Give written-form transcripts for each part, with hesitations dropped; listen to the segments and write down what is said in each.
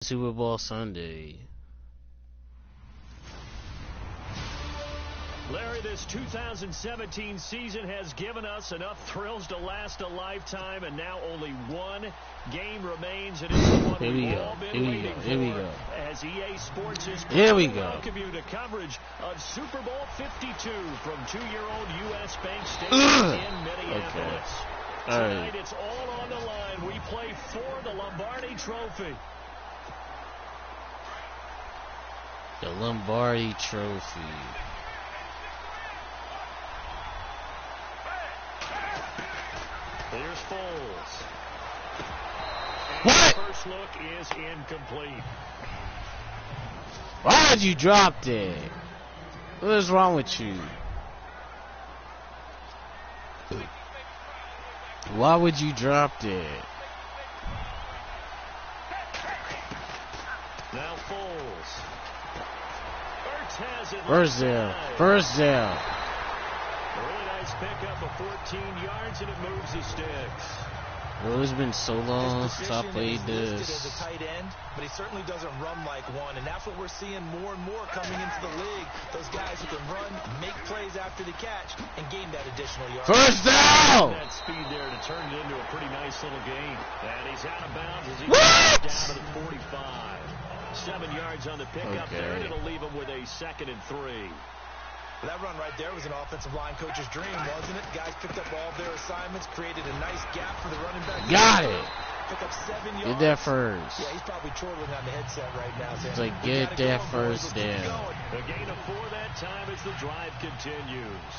Super Bowl Sunday. Larry, this 2017 season has given us enough thrills to last a lifetime, and now only one game remains, and it's the one we've all been waiting for. Here we go. As EA Sports is welcome you to coverage of Super Bowl 52 from 2-year-old U.S. Bank Stadium in Minneapolis. Okay. Tonight, it's all on the line. We play for the Lombardi Trophy. The Lombardi Trophy. Here's Foles. What? The first look is incomplete. Why would you drop that? What is wrong with you? Why would you drop that? Now Foles. Ertz has it. First down. A really nice pickup of 14 yards, and it moves the sticks. Bro, it's been so long since I played this. As a tight end, but he certainly doesn't run like one, and that's what we're seeing more and more coming into the league. Those guys who can run, make plays after the catch, and gain that additional yard. First down! That speed there to turn it into a pretty nice little gain. And he's out of bounds as he What? down to the 45. 7 yards on the pickup there, and it'll leave him with a 2nd and 3. That run right there was an offensive line coach's dream, wasn't it? Guys picked up all of their assignments, created a nice gap for the running back. Got it. Pick up 7 yards. Get that first. Yeah, he's probably chortling on the headset right now. It's like, get that first down. A gain of 4 that time as the drive continues.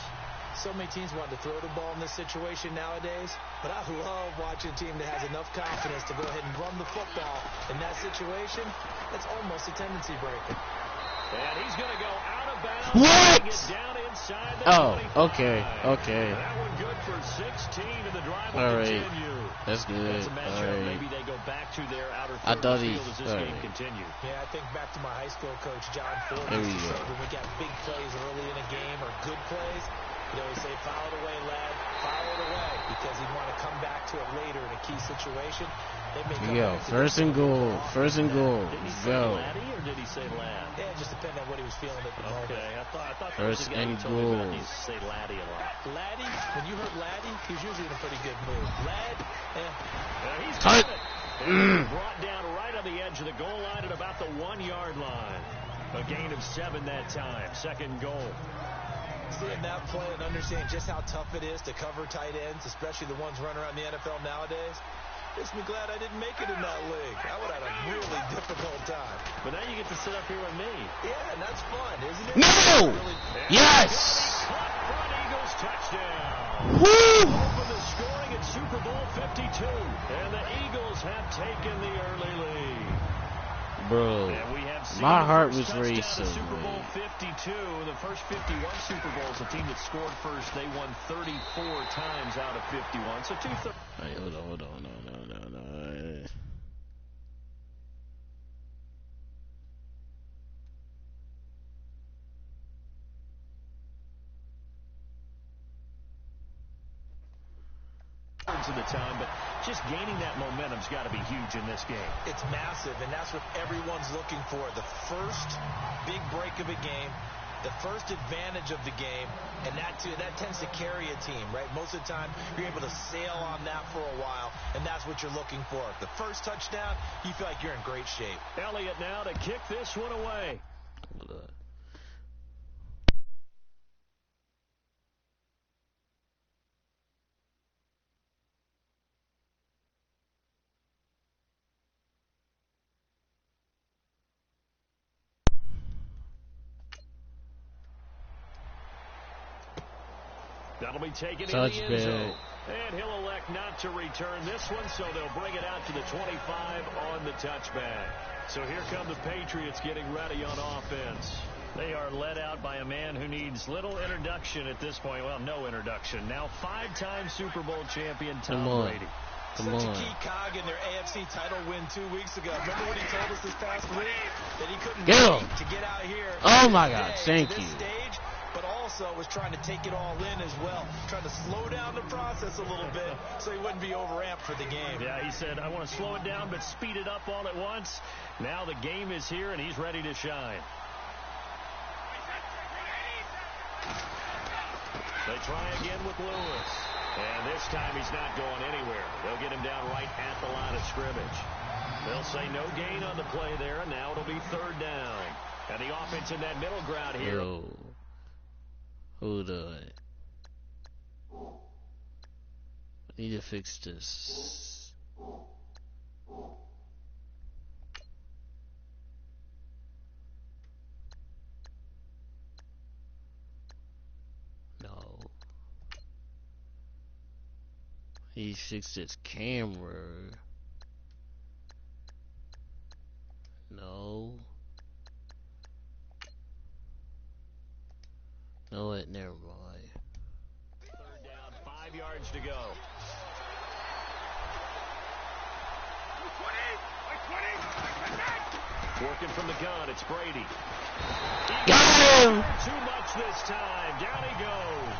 So many teams want to throw the ball in this situation nowadays, but I love watching a team that has enough confidence to go ahead and run the football. In that situation, that's almost a tendency breaker. And he's going to go out of bounds. What? Down inside the 25. Okay. That one good for 16, and the drive will All right. continue. That's good. That's a matchup. All right. Maybe they go back to their outer I third thought field as this game continues. Yeah, I think back to my high school coach, John Ford. There we used to go. say when we got big plays early in a game or good plays, he'd always say, foul it away, lad, foul it away, because he'd want to come back to it later in a key situation. Yo, first and goal. Did he say laddie or did he say lad? Yeah, it just depended on what he was feeling at the moment. Okay, I thought First there was a guy who and told me about goal. he used to say laddie a lot. Laddie, when you heard Laddie, he was usually in a pretty good mood. Lad, He's Cut. got it. And brought down right on the edge of the goal line at about the 1-yard line. A gain of 7 that time. 2nd goal. seeing that play and understanding just how tough it is to cover tight ends, especially the ones running around the NFL nowadays, makes me glad I didn't make it in that league. I would have had a really difficult time. But now you get to sit up here with me. Yeah, and that's fun, isn't it? No! Yes! Front Eagles touchdown. Woo! Open the scoring at Super Bowl 52. And the Eagles have taken the early lead. Bro, And we have seen my the heart first was touchdown racing. to Super Bowl 52. The first 51 Super Bowls, the team that scored first, they won 34 times out of 51. So two-thirds. Hey, hold on. No. of the time, but just gaining that momentum's got to be huge in this game. It's massive, and that's what everyone's looking for. The first big break of a game, the first advantage of the game, and that tends to carry a team, right? Most of the time, you're able to sail on that for a while, and that's what you're looking for. The first touchdown, you feel like you're in great shape. Elliott now to kick this one away. That'll be taken in the end zone. And he'll elect not to return this one, so they'll bring it out to the 25 on the touchback. So here come the Patriots getting ready on offense. They are led out by a man who needs little introduction at this point. Well, no introduction. Now 5-time Super Bowl champion Tom Brady. Such a key cog in their AFC title win 2 weeks ago. Remember what he told us this past week? That he couldn't wait to get out here. Oh, my God. Thank you. Stage, but all also was trying to take it all in as well, trying to slow down the process a little bit so he wouldn't be overamped for the game. Yeah, he said, I want to slow it down but speed it up all at once. Now the game is here, and he's ready to shine. They try again with Lewis. And this time he's not going anywhere. They'll get him down right at the line of scrimmage. They'll say no gain on the play there, and now it'll be third down. And the offense in that middle ground here. Yo. Hold on. I need to fix this. No. He fixed his camera. No. No, it never mind. Third down, 5 yards to go. Working from the gun, it's Brady. Got him! Too much this time. Down he goes.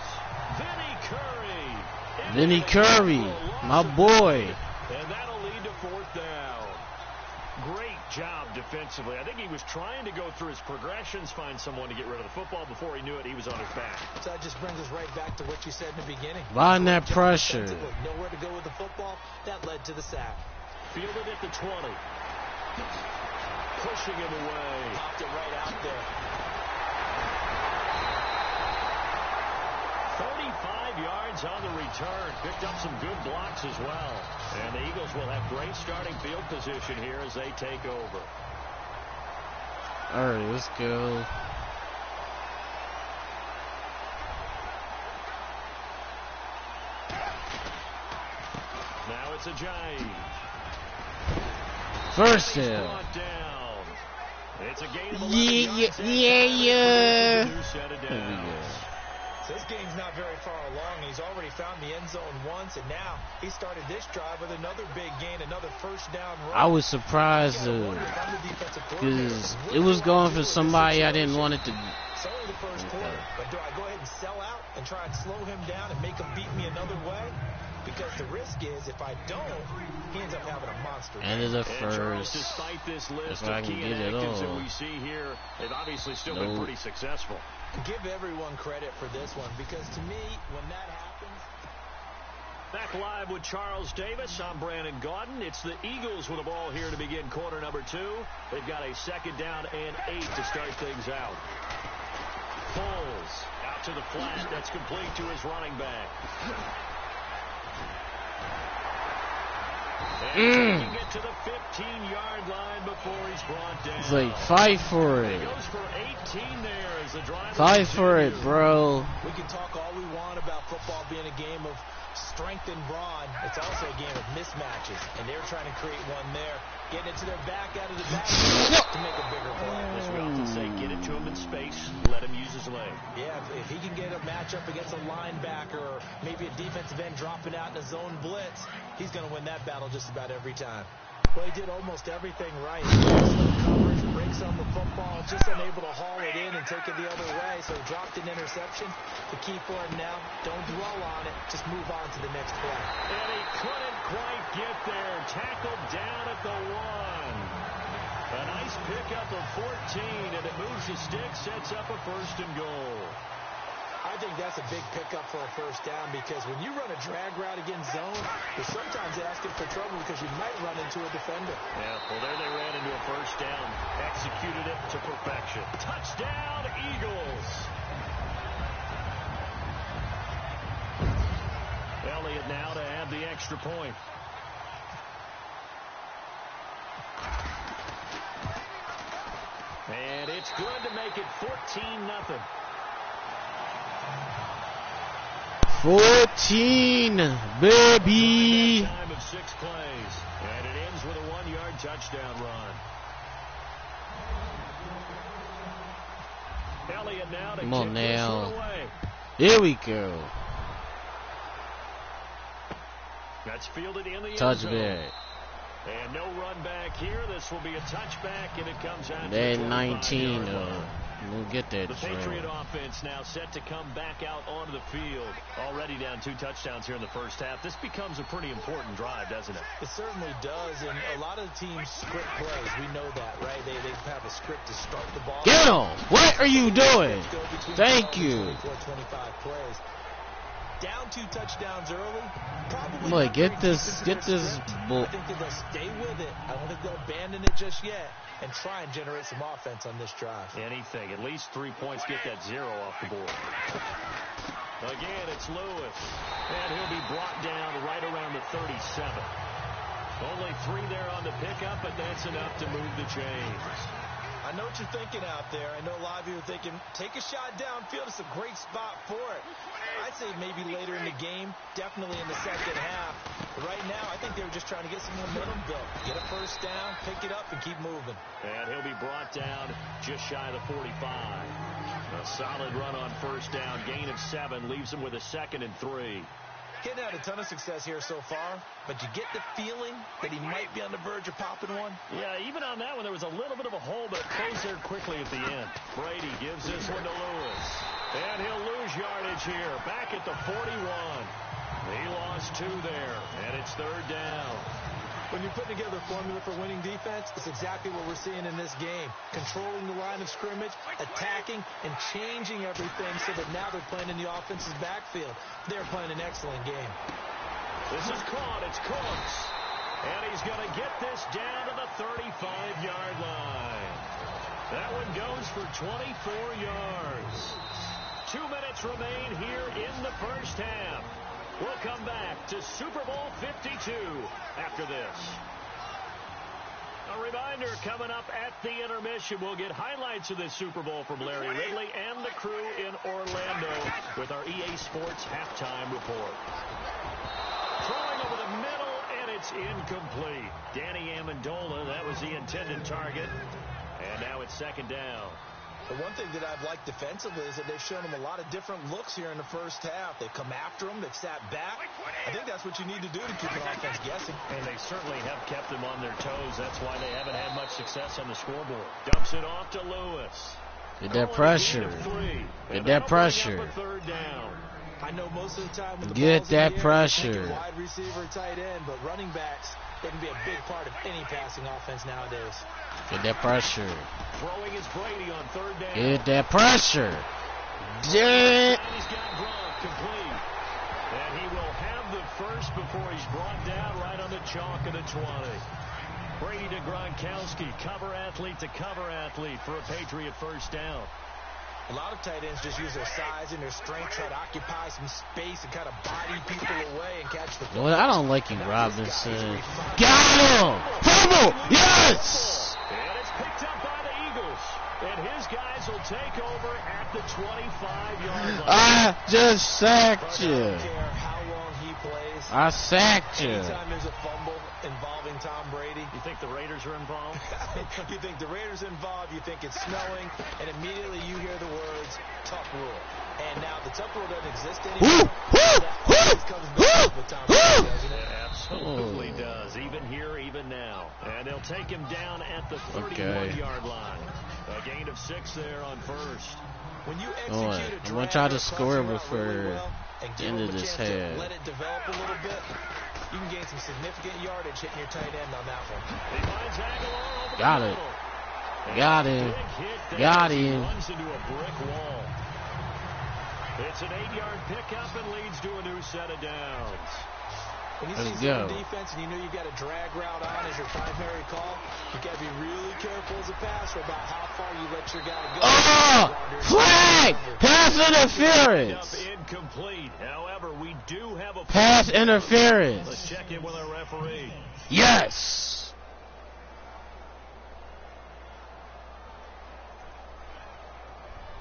Vinny Curry, my boy. And that'll lead to fourth down. Great job defensively. I think he was trying to go through his progressions, find someone to get rid of the football. Before he knew it, he was on his back. So that just brings us right back to what you said in the beginning. Behind that pressure. Nowhere to go with the football. That led to the sack. Fielded at the 20. Pushing him away. Popped it right out there. 35 yards on the return. Picked up some good blocks as well. And the Eagles will have great starting field position here as they take over. All right, let's go. Now it's a Giant. First down. It's a gain of 11 Yeah. So this game's not very far along. He's already found the end zone once, and now he started this drive with another big gain, another first down run. I was surprised because it was going for somebody I didn't want it to. It's only the first quarter, but do I go ahead and sell out and try and slow him down and make him beat me another way? Because the risk is, if I don't, he ends up having a monster. End of the first. Despite this list if I of can key get it inactives that all. we see here, they've obviously still been pretty successful. Give everyone credit for this one, because to me, when that happens... Back live with Charles Davis. I'm Brandon Gaudin. It's the Eagles with the ball here to begin quarter number 2. They've got a second down and 8 to start things out. Foles out to the flat. That's complete to his running back. And he get to the 15-yard line before he's brought down. It's like, fight for it. He goes for 18 there as the drive. Fight for it, bro. We can talk all we want about football being a game of strength and brawn. It's also a game of mismatches, and they're trying to create one there, getting it to their back out of the back to make a bigger play. As we often say, get it to him in space, let him use his leg. Yeah, if he can get a matchup against a linebacker or maybe a defensive end dropping out in a zone blitz, he's going to win that battle just about every time. Well, he did almost everything right. Coverage, breaks on the football, just unable to haul it in and take it the other way, so he dropped an interception. The key for him now, don't dwell on it, just move on to the next play. And he couldn't quite get there. Tackled down at the 1. A nice pickup of 14, and it moves the stick, sets up a first and goal. I think that's a big pickup for a first down, because when you run a drag route against zone, you're sometimes asking for trouble because you might run into a defender. Yeah, well, there they ran into a first down. Executed it to perfection. Touchdown, Eagles. Elliott now to add the extra point. And it's good to make it 14-0. 14, baby. Time of 6 plays, and it ends with a 1-yard touchdown run. Elliott now to Come on kick this now. one away. Here we go. That's fielded in the end zone. Touchback. And no run back here. This will be a touchback, and it comes out. That 19, we'll get that. The Patriot offense now set to come back out onto the field. Already down 2 touchdowns here in the first half. This becomes a pretty important drive, doesn't it? It certainly does, and a lot of the teams script plays. We know that, right? They have a script to start the ball. Get him! What are you doing? Thank you. 25 plays. Down 2 touchdowns early. Probably Boy, get this. I think they'll stay with it. I don't think they'll abandon it just yet and try and generate some offense on this drive. Anything. At least 3 points. Get that 0 off the board. Again, it's Lewis. And he'll be brought down right around the 37. Only 3 there on the pickup, but that's enough to move the chains. I know what you're thinking out there. I know a lot of you are thinking, take a shot downfield. It's a great spot for it. I'd say maybe later in the game, definitely in the second half. But right now, I think they were just trying to get some momentum built. Get a first down, pick it up, and keep moving. And he'll be brought down just shy of the 45. A solid run on first down. Gain of 7 leaves him with a 2nd and 3. Getting had a ton of success here so far, but you get the feeling that he might be on the verge of popping one. Yeah, even on that one, there was a little bit of a hole, but it closed there quickly at the end. Brady gives this one to Lewis. And he'll lose yardage here, back at the 41. He lost 2 there, and it's 3rd down. When you're putting together a formula for winning defense, it's exactly what we're seeing in this game. Controlling the line of scrimmage, attacking, and changing everything so that now they're playing in the offense's backfield. They're playing an excellent game. This is caught. It's Cooks. And he's going to get this down to the 35-yard line. That one goes for 24 yards. 2 minutes remain here in the first half. We'll come back to Super Bowl 52 after this. A reminder, coming up at the intermission, we'll get highlights of this Super Bowl from Larry Ridley and the crew in Orlando with our EA Sports halftime report. Throwing over the middle, and it's incomplete. Danny Amendola, that was the intended target. And now it's 2nd down. The one thing that I've liked defensively is that they've shown them a lot of different looks here in the first half. They've come after them. They've sat back. I think that's what you need to do to keep an offense guessing. And they certainly have kept them on their toes. That's why they haven't had much success on the scoreboard. Dumps it off to Lewis. Get that pressure. Get that pressure. 3rd down. I know most of the time when the get ball's that in the air, pressure. Wide receiver, tight end, but running backs, they can be a big part of any passing offense nowadays. Get that pressure. Throwing is Brady on 3rd down. Get that pressure. He's got Gronk complete. And he will have the first before he's brought down right on the chalk of the 20. Brady to Gronkowski, cover athlete to cover athlete for a Patriot first down. A lot of tight ends just use their size and their strength, try to occupy some space and kind of body people away and catch the ball. Well, I don't like you, Robinson. Got him! Fumble! Yes! And it's picked up by the Eagles. And his guys will take over at the 25-yard line. I just sacked you. I don't care how long he plays. I sacked you. Anytime there's a fumble involving Tom Brady. You think the Raiders are involved? You think the Raiders are involved, you think it's snowing, and immediately you hear the words, tough rule. And now the tough rule doesn't exist anymore. That comes back with Tom Brady, doesn't it? It absolutely does. Even here, even now. And they'll take him down at the 31-yard line. A gain of 6 there on first. When you execute I'm going to try to score before the end of this half. Let it develop a little bit. You can gain some significant yardage hitting your tight end on that one. He finds Aguilar over Got the it. middle. Got him. Got him. He runs into a brick wall. It's an 8-yard pickup and leads to a new set of downs. When you Let's see go. zone defense and you know you've got a drag route on as your primary call, you got to be really careful as a passer about how far you let your guy go. Oh! Flag! Pass interference! Incomplete. However, we do have a Pass interference. Let's check in with our referee. Yes!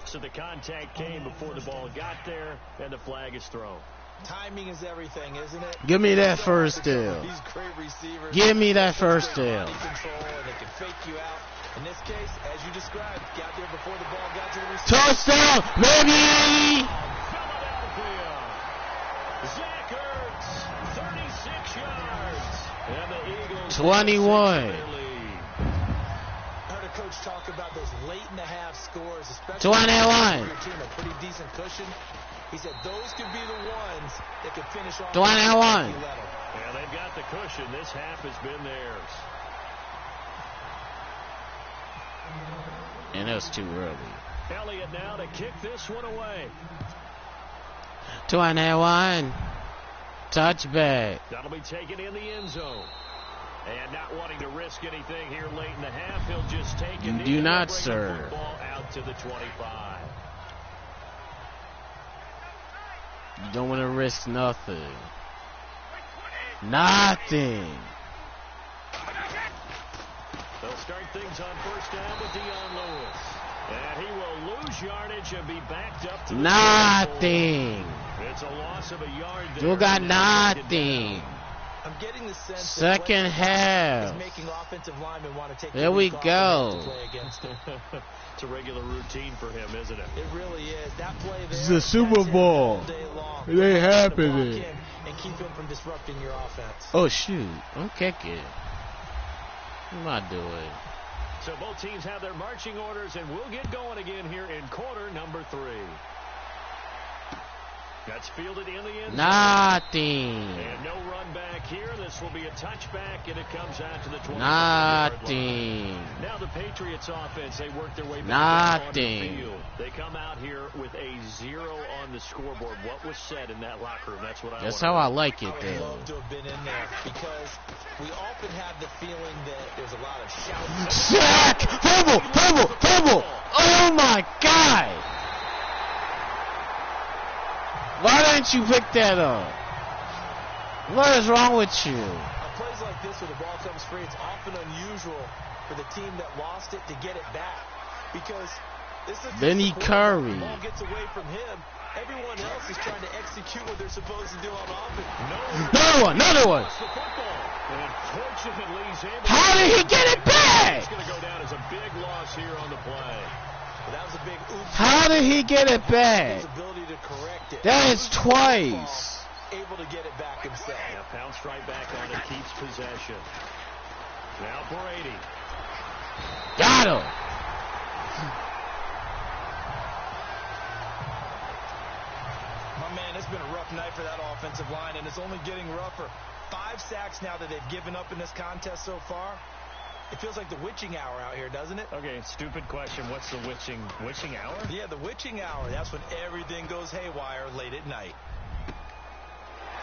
So the contact came before the ball got there, and the flag is thrown. Timing is everything, isn't it? Give me that first down. These great receivers. Give me that first down. Control, and they can fake you out. In this case, as you described, got there before the ball got to the receiver. Touchdown, baby! Philadelphia. Zach Ertz, 36 yards. And the Eagles 21. Heard a coach talk about those late in the half scores, especially 21. your team a pretty decent cushion. He said those could be the ones that could finish off. 21. Yeah, they've got the cushion. This half has been theirs. And that's too early. Elliott now to kick this one away. 21. Touchback. That'll be taken in the end zone. And not wanting to risk anything here late in the half, he'll just take it. Do not, bring sir. the football out to the 25. You don't want to risk nothing. Nothing. They'll start things on first down with Dion Lewis. And he will lose yardage and be backed up to the Nothing. It's a loss of a yard there. You got nothing. I'm getting the sense Second half. is making offensive linemen want to take There we go. to play against him. It's a regular routine for him, isn't it? It really is. That play there. This is the Super Bowl. It ain't happening. And keep him from disrupting your offense. Oh shoot! I'm kicking. What am I doing? So both teams have their marching orders, and we'll get going again here in quarter number 3. That's fielded in the end zone. Nothing. And no run back here. This will be a touchback, and it comes out to the 25-yard Nothing. line. Now the Patriots offense, they work their way back on the Nothing. field. They come out here with a 0 on the scoreboard. What was said in that locker room? That's what I That's want how to I like it, I would though. love to have been in there because we often have the feeling that there's a lot of shouting. Sack! Fumble! Fumble! Fumble! Oh my God! Why didn't you pick that up? What is wrong with you? On plays like this where the ball comes free, it's often unusual for the team that lost it to get it back because this is Benny Curry. The ball gets away from him. Everyone else is trying to execute what they're supposed to do on offense. Another one! Another one! How did he get it back? It's going to go down as a big loss here on the play. That was a big oops. How did he get it back? His ability to correct it. That is twice. Able to get it back himself. Yeah, pounced right back on it, keeps possession. Now Brady. Got him. My man, it's been a rough night for that offensive line, and it's only getting rougher. 5 sacks now that they've given up in this contest so far. It feels like the witching hour out here, doesn't it? Okay, stupid question. What's the witching hour? Yeah, the witching hour. That's when everything goes haywire late at night.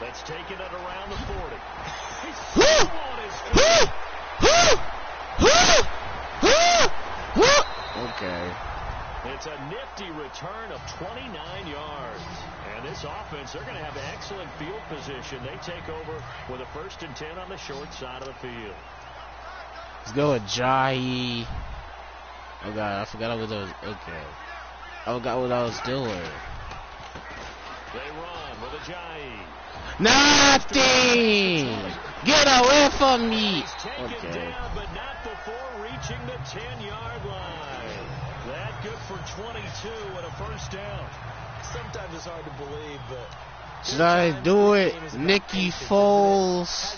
Let's take it at around the 40. Okay. It's a nifty return of 29 yards. And this offense, they're going to have excellent field position. They take over with a 1st and 10 on the short side of the field. Let's go with Jai. Oh God, I forgot what I was. Okay. I forgot what I was doing. They run with Ajayi. Nothing! Get away from me! He's taken down, but not before reaching the 10-yard line. That good for 22 and a 1st down. Sometimes it's hard to believe, but should I do it? Nicky Foles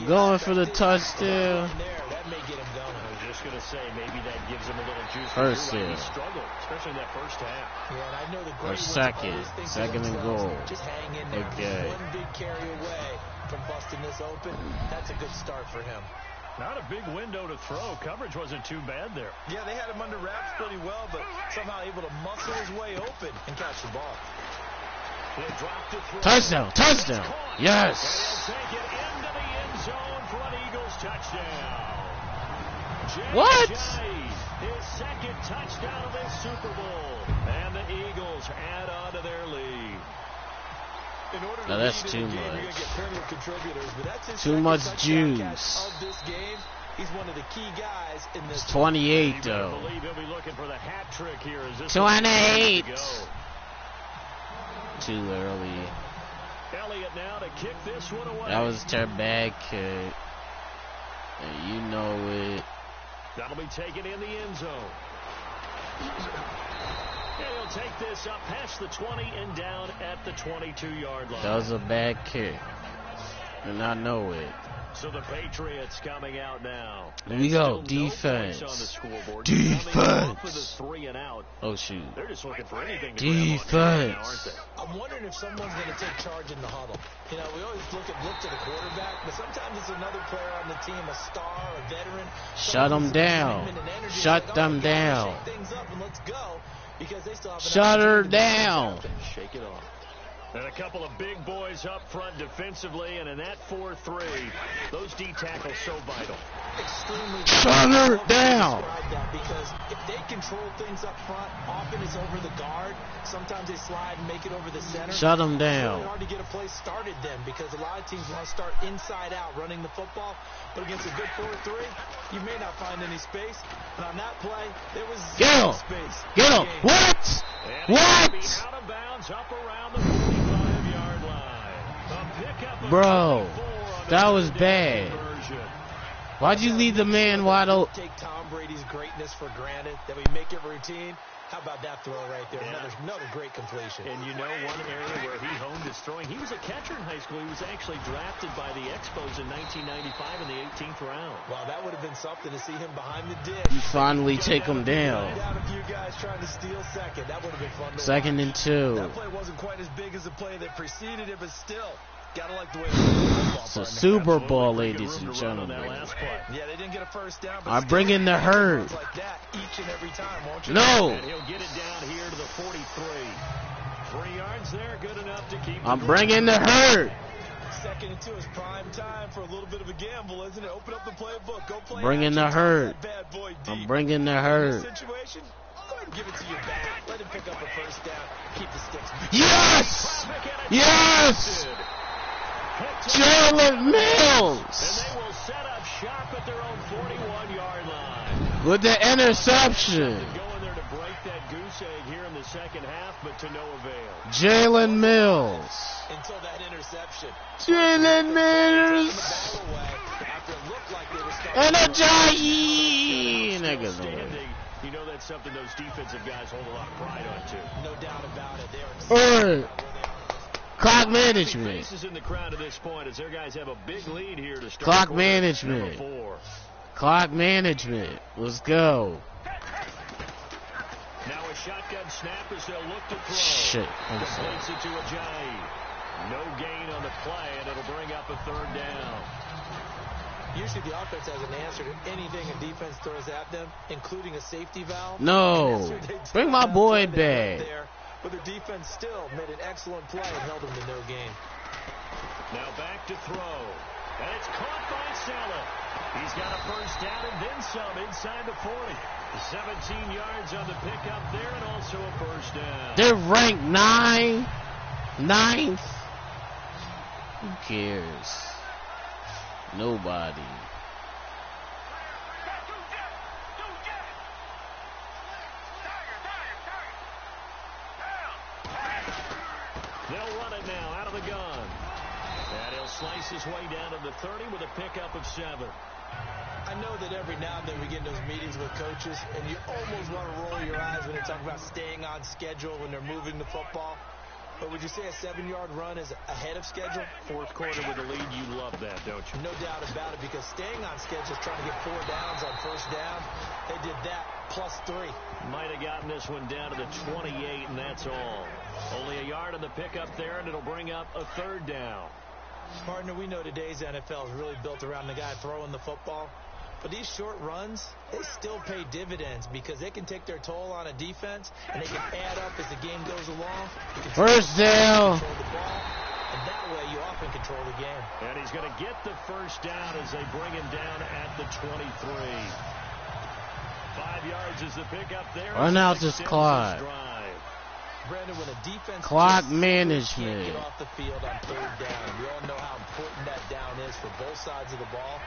going for the touchdown. That may get him going. I was just going to say, maybe that gives him a little juice. First He down. struggled, especially that 1st half. Yeah, and I know the Or great ones second. always think to Second and themselves, goal. Just hang in there. Okay. One big carry away from busting this open. That's a good start for him. Not a big window to throw. Coverage wasn't too bad there. Yeah, they had him under wraps pretty well, but somehow able to muscle his way open and catch the ball. Touchdown! Touchdown! Yes! They'll take it into the end zone for an Eagles touchdown. What? His 2nd touchdown of this Super Bowl. And the Eagles add on to their lead. Now that's too much. Too much juice. He's one of the key guys in this. It's 28 I though. believe he'll be looking for the hat trick here. As this 28. go. Too early. Elliott now to kick this one away. That was their bad kick. And you know it. That'll be taken in the end zone. And he'll take this up past the 20 and down at the 22-yard line. That was a bad kick. And I know it. So the Patriots coming out now. Here we go. Still Defense. no points on the scoreboard. Defense. Coming off of the 3 and out. Oh, shoot. They're just looking for anything to Defense. grab on now, aren't they? I'm wondering if someone's going to take charge in the huddle. You know, we always look to the quarterback, but sometimes it's another player on the team, a star, a veteran. Shut them down. Shut them down. Shake things up and let's go, because they still have an Shut her opportunity to down. shake it off. And a couple of big boys up front defensively, and in that 4-3, those D tackles so vital. Extremely. Shut her down. That because if they control things up front, often it's over the guard. Sometimes they slide and make it over the center. Shut them It's down. really hard to get a play started then, because a lot of teams want to start inside out running the football. But against a good 4-3, you may not find any space. And on that play, there was zero space. Get him. What? And What? he'll be out of bounds up around the 45-yard line. A pickup of Bro, 24 on the that was third down bad. conversion. Why'd you leave the man wide open? Take Tom Brady's greatness for granted, that we make it routine. How about that throw right there? Yeah. Another great completion. And you know one area where he honed his throwing, he was a catcher in high school. He was actually drafted by the Expos in 1995 in the 18th round. Well, that would have been something to see him behind the dish. You finally take him down. Down a few guys trying to steal second. That would have been fun to Second watch. and 2. That play wasn't quite as big as the play that preceded it, but still, gotta like the way they threw the football. It's a partner. Super Bowl, Absolutely. ladies Good and room to run on that gentlemen. last play. Yeah, they didn't get a first down, but I'm still, bringing the herd. like that each and every time, won't you? No. And he'll get it down here to the 43. 3 yards there, good enough to keep I'm the bringing the herd. Second and 2 is prime time for a little bit of a gamble, isn't it? Open up the playbook. Go play. Bringing the action. herd. That bad boy deep. I'm bringing the In herd. this situation, go ahead and give it to your back. Let him pick up a first down. Keep the sticks. Yes! Yes! Jalen Mills And they will set up shop at their own 41-yard line. with the interception. Going there to break that goose egg here in the second half, but to no avail. Jalen Mills. Until that interception. Jalen Mills. Ball away after it looked like they were starting And a to giant. Niggas Standing, you know that's something those defensive guys hold a lot of pride on, too. no doubt about it. They are Clock management. Faces in the crowd at this point as their guys have a big lead here to start. Clock quarter management. number 4. Clock management. Let's go. Now a shotgun snap as they'll look to throw. Shit. I'm sorry. Completes it to Ajayi. No gain on the play, and it'll bring up a third down. Usually the offense has an answer to anything a defense throws at them, including a safety valve. No. Bring my boy back. But their defense still made an excellent play and held them to no gain. Now back to throw. And it's caught by Salah. He's got a first down and then some inside the 40. 17 yards on the pickup there and also a first down. They're ranked 9th. Who cares? Nobody. They'll run it now out of the gun. And he'll slice his way down to the 30 with a pickup of 7. I know that every now and then we get in those meetings with coaches, and you almost want to roll your eyes when they talk about staying on schedule when they're moving the football. But would you say a 7-yard run is ahead of schedule? Fourth quarter with a lead, you love that, don't you? No doubt about it, because staying on schedule is trying to get 4 downs on first down. They did that plus 3. Might have gotten this one down to the 28, and that's all. Only a yard on the pickup there, and it'll bring up a third down. Partner, we know today's NFL is really built around the guy throwing the football. But these short runs, they still pay dividends because they can take their toll on a defense, and they can add up as the game goes along. First down. Control the ball, and that way you often control the game. And he's going to get the first down as they bring him down at the 23. 5 yards is the pickup there. Run out this clock. Brandon, when a defense Clock just management. can't get off the field on third down, we all know how important that down is for both sides of the ball.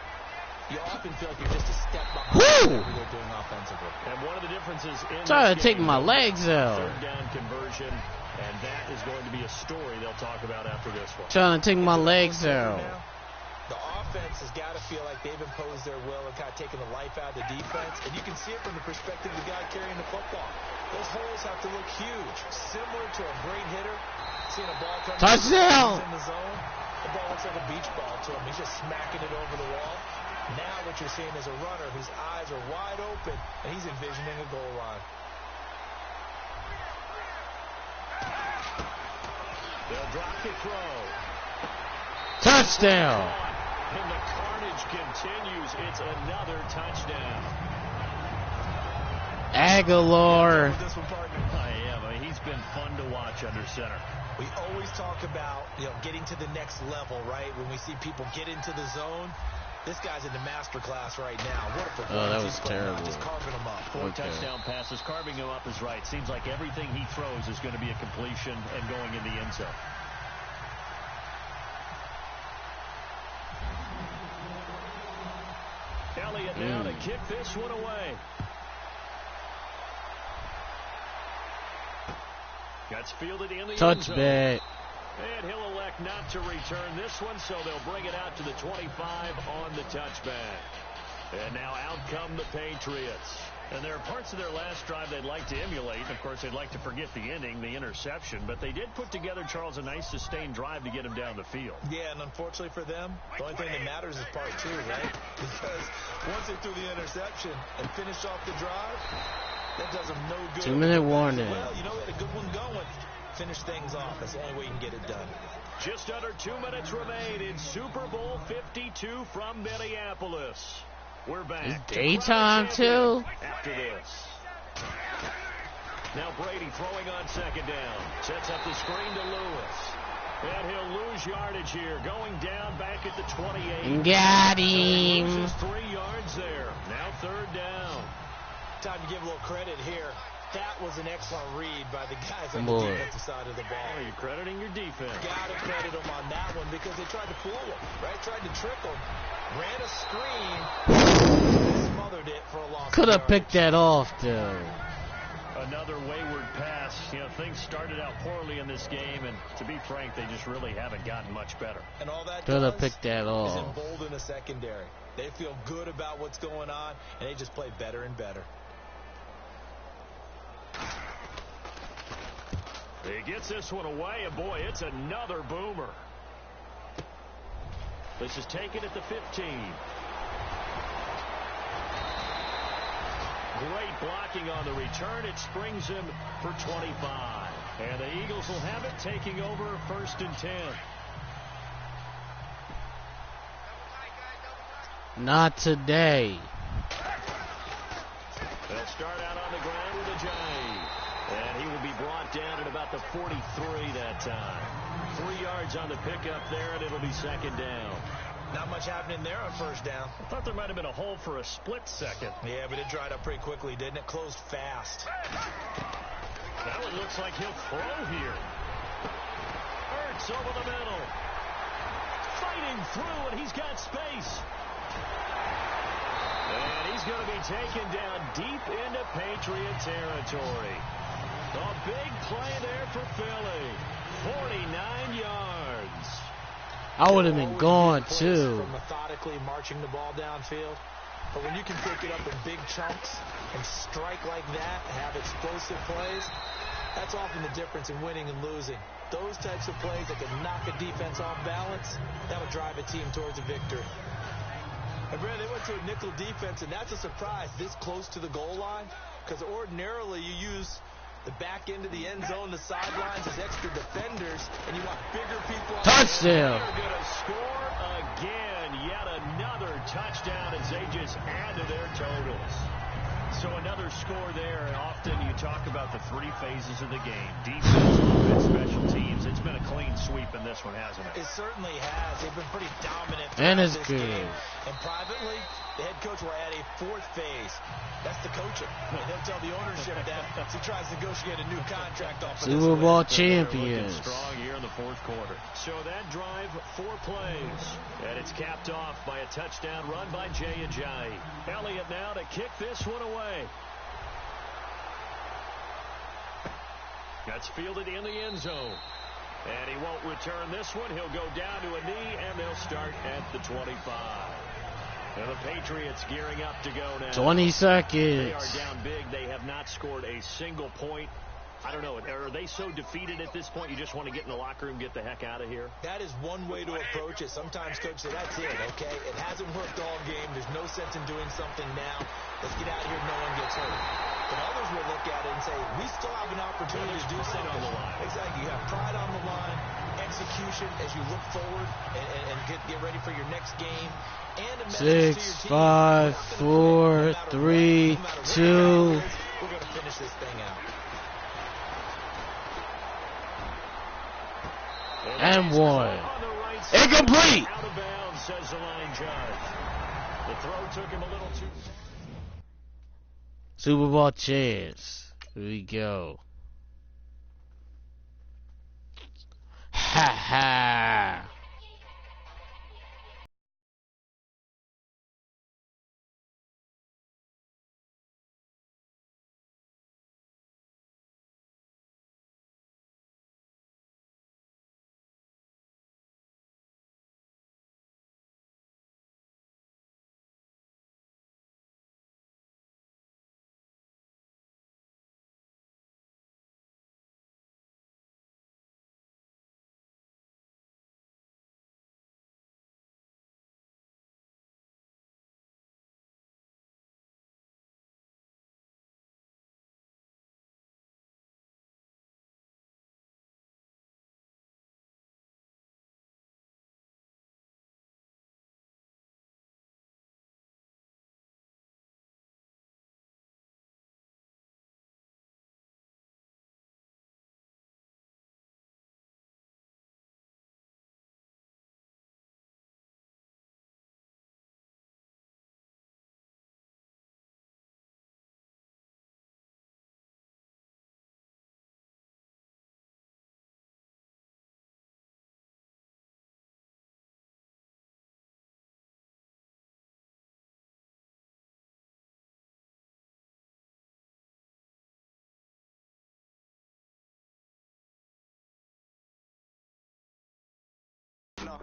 You often feel like you're just a step behind whatever they're doing offensively. And one of the differences in Trying to this take game, my legs out. third down conversion, and that is going to be a story they'll talk about after this one. Trying to take my legs out. The offense has got to feel like they've imposed their will and kind of taken the life out of the defense. And you can see it from the perspective of the guy carrying the football. Those holes have to look huge, similar to a great hitter seeing a ball come Touchdown! in the zone. The ball looks like a beach ball to him. He's just smacking it over the wall. Now what you're seeing is a runner whose eyes are wide open, and he's envisioning a goal line. They'll drop the throw. Touchdown. And the carnage continues. It's another touchdown. Aguilar. This one, partner. I mean, he's been fun to watch under center. We always talk about, getting to the next level, right? When we see people get into the zone, this guy's in the master class right now. What a performance. Oh, that was he's putting on, terrible. just carving them up. 4 touchdown passes. Carving him up is right. Seems like everything he throws is going to be a completion and going in the end zone. Elliott now to kick this one away. Gets fielded in the end zone. Touchback. And he'll elect not to return this one, so they'll bring it out to the 25 on the touchback. And now out come the Patriots. And there are parts of their last drive they'd like to emulate. Of course, they'd like to forget the inning, the interception. But they did put together, Charles, a nice sustained drive to get him down the field. Yeah, and unfortunately for them, the only thing that matters is part 2, right? Because once they threw the interception and finished off the drive, that does them no good. 2-minute warning. Well, they had a good one going. Finish things off. That's the only way you can get it done. Just under 2 minutes remain in Super Bowl 52 from Minneapolis. We're back. It's daytime, too. After this. Now Brady throwing on second down. Sets up the screen to Lewis. And he'll lose yardage here. Going down back at the 28. Got him. Loses 3 yards there. Now third down. Time to give a little credit here. That was an excellent read by the guys on the defensive side of the ball. Oh, you're crediting your defense. Got to credit them on that one because they tried to fool him, right? Tried to trick him. Ran a screen. Smothered it for a loss. Could have picked that off, though. Another wayward pass. Things started out poorly in this game, and to be frank, they just really haven't gotten much better. And all that Could have picked that is off. embolden the secondary. They feel good about what's going on, and they just play better and better. He gets this one away, and boy, it's another boomer. This is taken at the 15. Great blocking on the return. It springs him for 25. And the Eagles will have it, taking over 1st and 10. Not today. They'll start out on the ground with Ajayi. And he will be brought down at about the 43 that time. 3 yards on the pickup there, and it'll be second down. Not much happening there on first down. I thought there might have been a hole for a split second. Yeah, but it dried up pretty quickly, didn't it? Closed fast. Now it looks like he'll throw here. Hurts over the middle. Fighting through, and he's got space. And he's going to be taken down deep into Patriot territory. A big play there for Philly. 49 yards. I would have been gone, too. For methodically marching the ball downfield. But when you can pick it up in big chunks and strike like that, have explosive plays, that's often the difference in winning and losing. Those types of plays that can knock a defense off balance, that'll drive a team towards a victory. And Brad, they went to a nickel defense, and that's a surprise this close to the goal line, because ordinarily you use the back end of the end zone, the sidelines as extra defenders, and you want bigger people. Touchdown. They're going to score again. Yet another touchdown as they just add to their totals. So another score there. And often you talk about the 3 phases of the game. Defense, offense, special teams. It's been a clean sweep in this one, hasn't it? It certainly has. They've been pretty dominant. And it's this good. game. And privately, the head coach will add a 4th phase. That's the coaching. He'll tell the ownership that as he tries to negotiate a new contract off of this Super Bowl win. champions. Strong here in the 4th quarter. So that drive, 4 plays. And it's capped off by a touchdown run by Jay Ajayi. Elliott now to kick this one away. That's fielded in the end zone. And he won't return this one. He'll go down to a knee, and they'll start at the 25. And the Patriots gearing up to go now. 20 seconds. They are down big. They have not scored a single point I don't know. Are they so defeated at this point you just want to get in the locker room, get the heck out of here? That is one way to approach it. Sometimes coach say, that's it, okay? It hasn't worked all game. There's no sense in doing something now. Let's get out of here. No one gets hurt. But others will look at it and say, we still have an opportunity to do something on the line. Exactly. You have pride on the line, execution as you look forward and get ready for your next game. And a message to your 6, team. 5, 4, 3, 2. We're going to finish this thing out. And 1. Incomplete! Out of bounds, says the line judge. The throw took him a little too... Super Bowl chance. Here we go. Ha ha.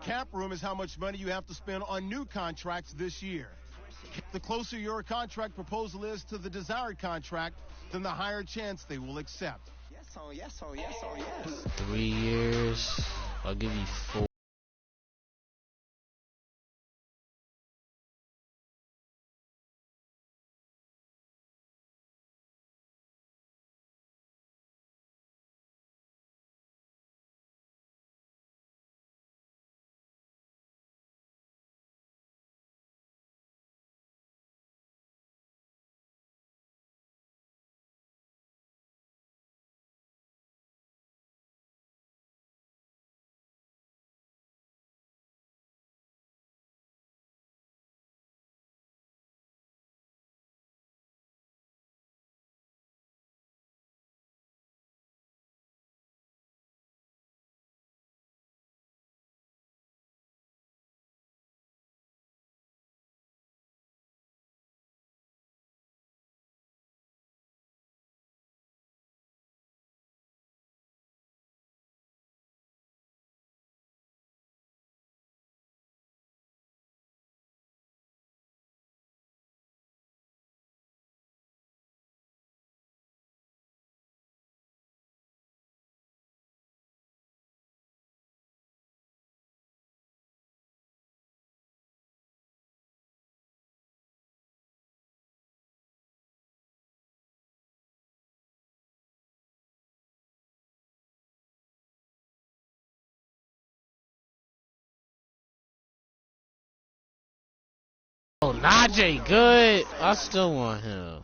Cap room is how much money you have to spend on new contracts this year. The closer your contract proposal is to the desired contract, then the higher chance they will accept. Yes, oh, yes, oh, yes, oh, yes. 3 years. I'll give you 4. Oh, Najee good. I still want him.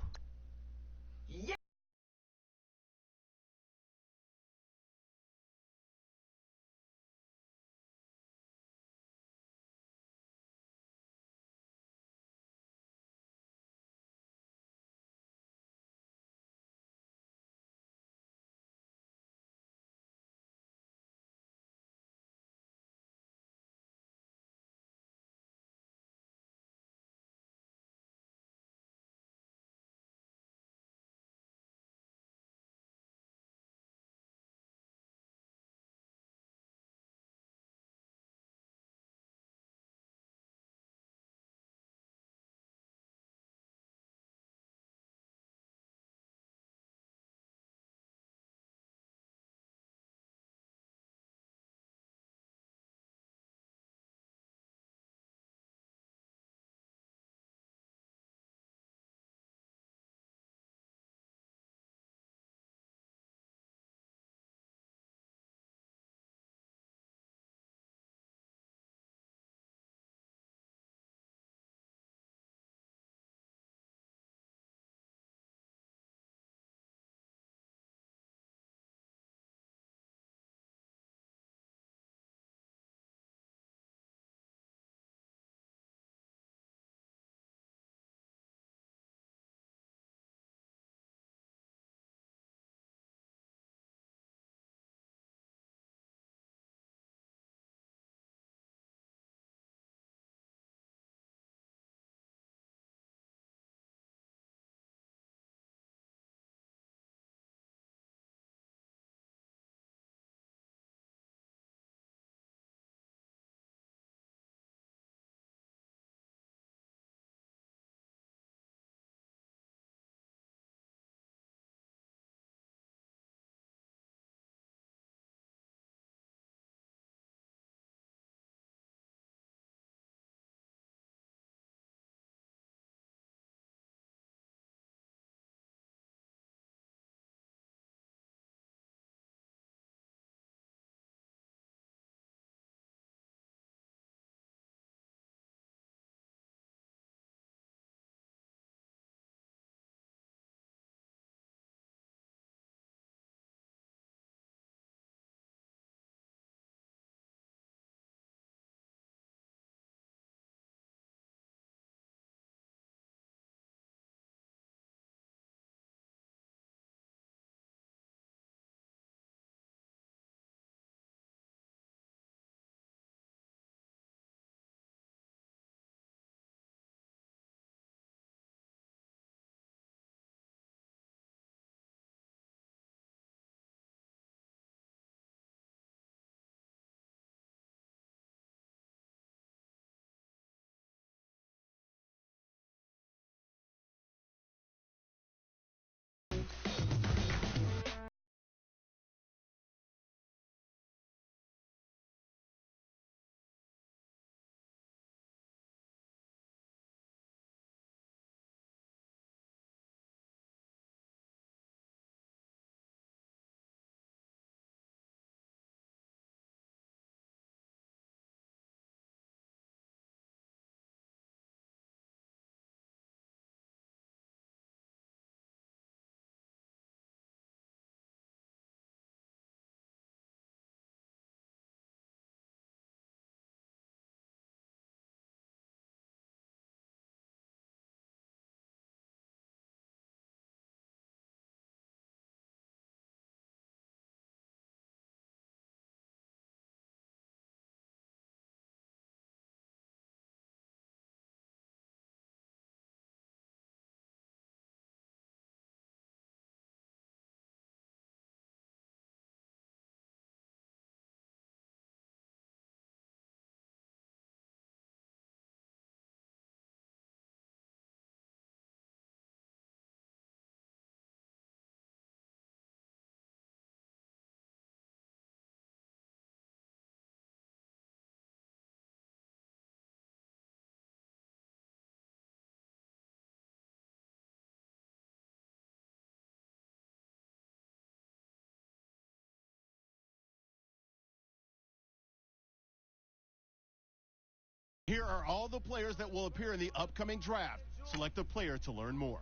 Here are all the players that will appear in the upcoming draft. Select a player to learn more.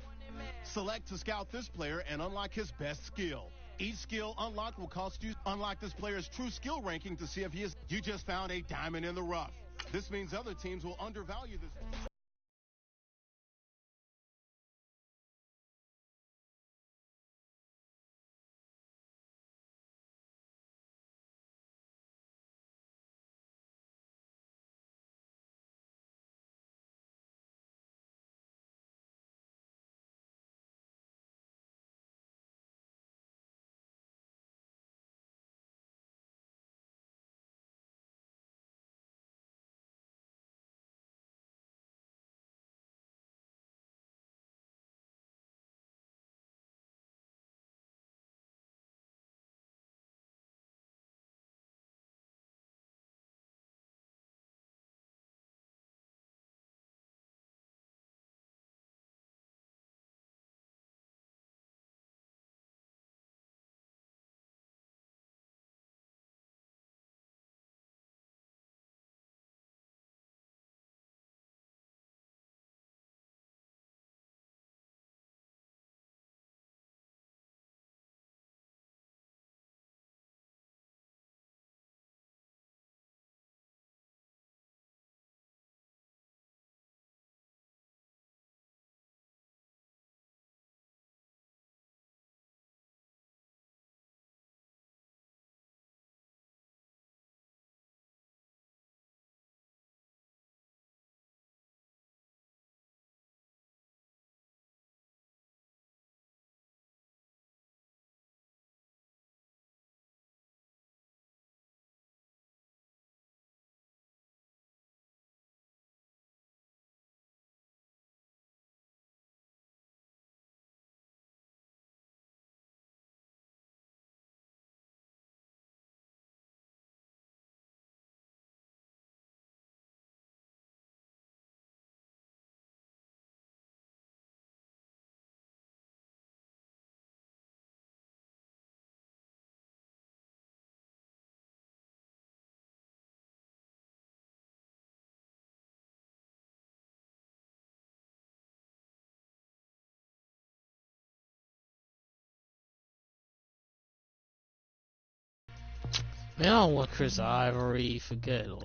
Select to scout this player and unlock his best skill. Each skill unlocked will cost you. Unlock this player's true skill ranking to see if he is. You just found a diamond in the rough. This means other teams will undervalue this. Man, I don't want Chris Ivory. Forget it.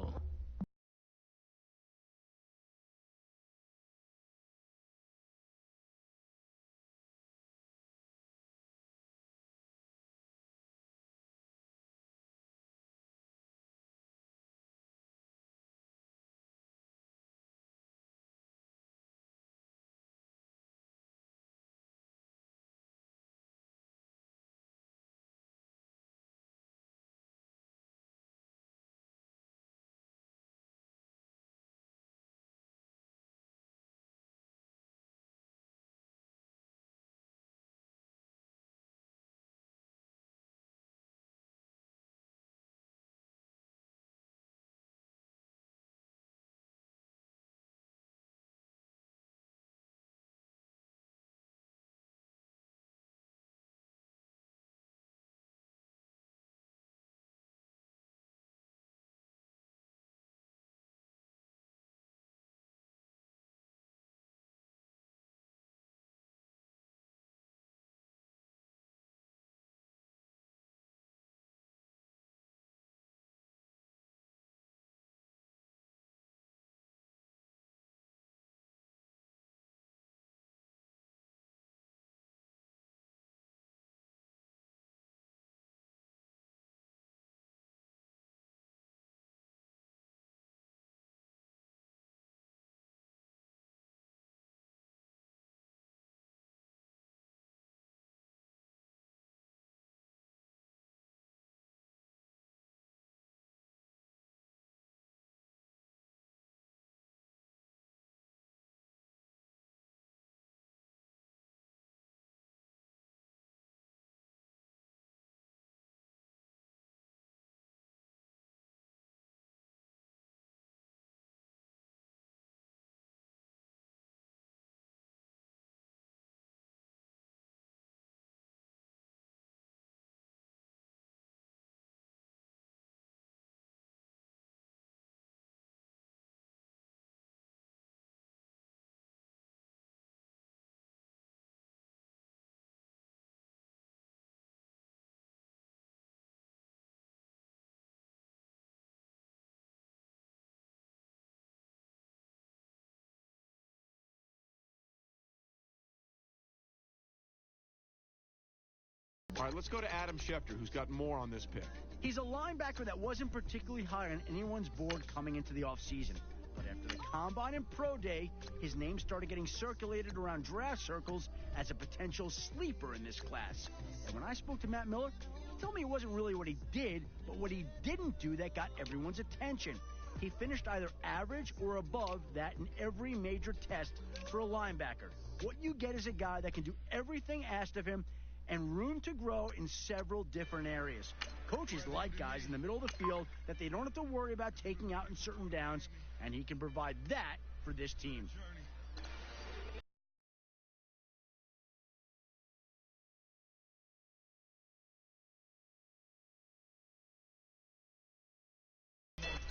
All right, let's go to Adam Schefter, who's got more on this pick. He's a linebacker that wasn't particularly high on anyone's board coming into the offseason. But after the Combine and Pro Day, his name started getting circulated around draft circles as a potential sleeper in this class. And when I spoke to Matt Miller, he told me it wasn't really what he did, but what he didn't do that got everyone's attention. He finished either average or above that in every major test for a linebacker. What you get is a guy that can do everything asked of him and room to grow in several different areas. Coaches like guys in the middle of the field that they don't have to worry about taking out in certain downs, and he can provide that for this team.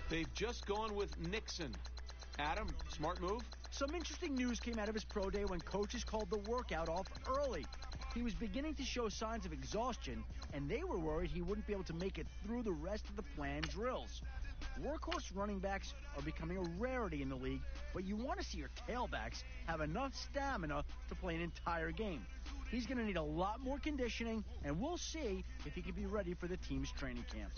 They've just gone with Nixon. Adam, smart move? Some interesting news came out of his pro day when coaches called the workout off early. He was beginning to show signs of exhaustion, and they were worried he wouldn't be able to make it through the rest of the planned drills. Workhorse running backs are becoming a rarity in the league, but you want to see your tailbacks have enough stamina to play an entire game. He's going to need a lot more conditioning, and we'll see if he can be ready for the team's training camp.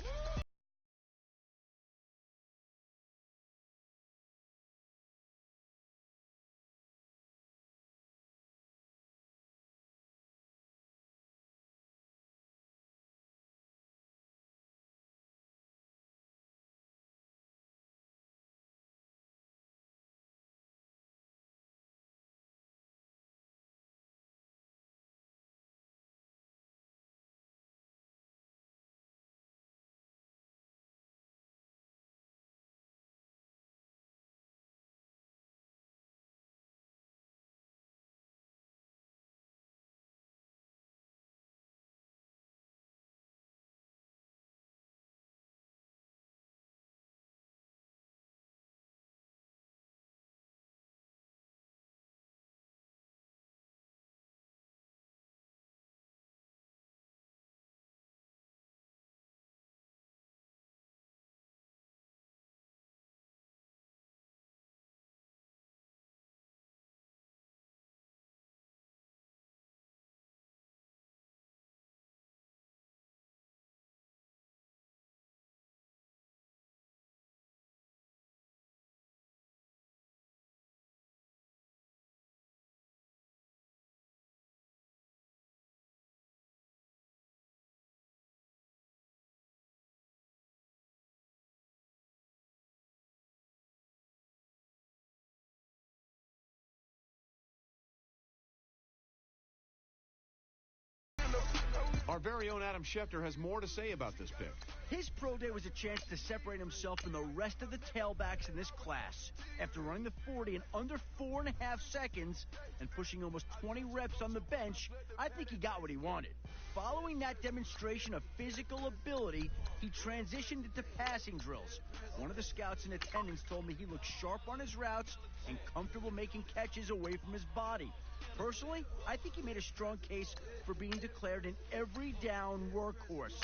Our very own Adam Schefter has more to say about this pick. His pro day was a chance to separate himself from the rest of the tailbacks in this class. After running the 40 in under 4.5 seconds and pushing almost 20 reps on the bench, I think he got what he wanted. Following that demonstration of physical ability, he transitioned into passing drills. One of the scouts in attendance told me he looked sharp on his routes and comfortable making catches away from his body. Personally, I think he made a strong case for being declared an every-down workhorse.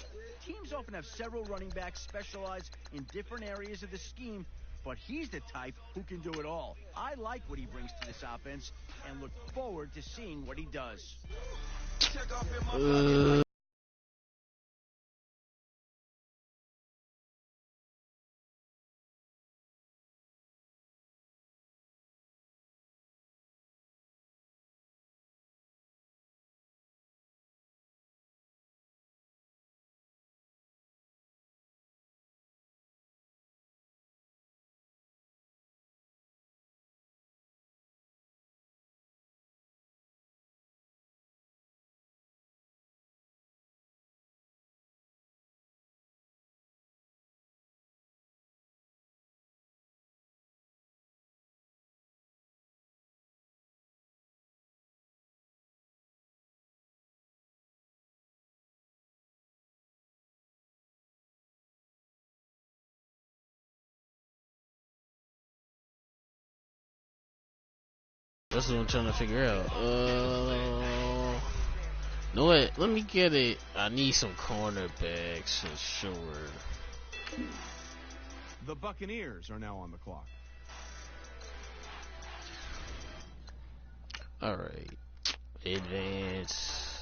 Teams often have several running backs specialize in different areas of the scheme, but he's the type who can do it all. I like what he brings to this offense and look forward to seeing what he does. That's what I'm trying to figure out. You know what? Let me get it. I need some cornerbacks for sure. The Buccaneers are now on the clock. All right. Advance.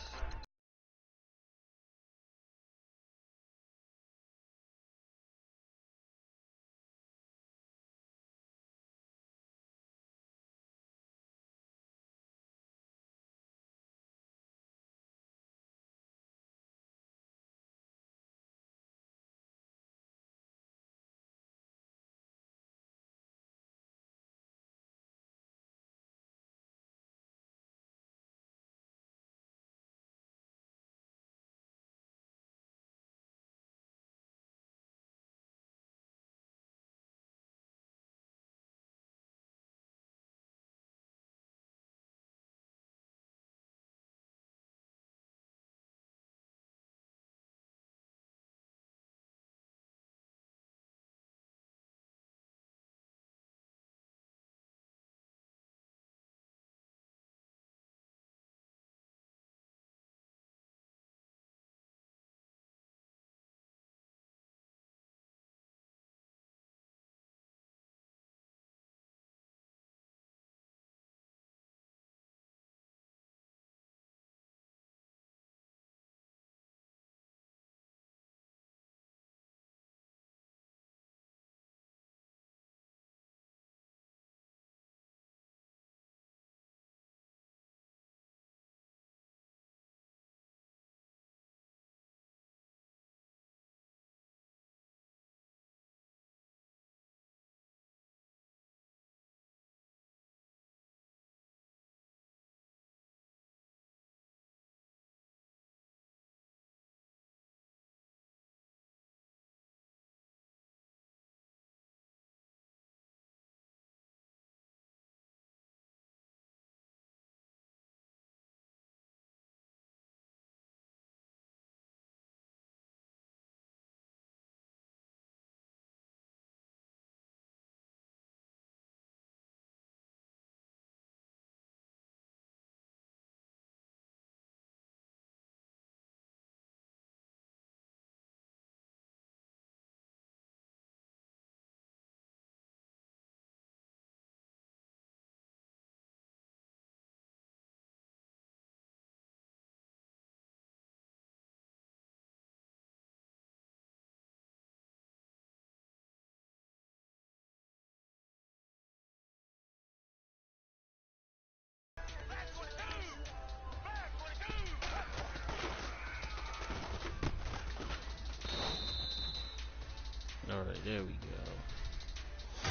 There we go.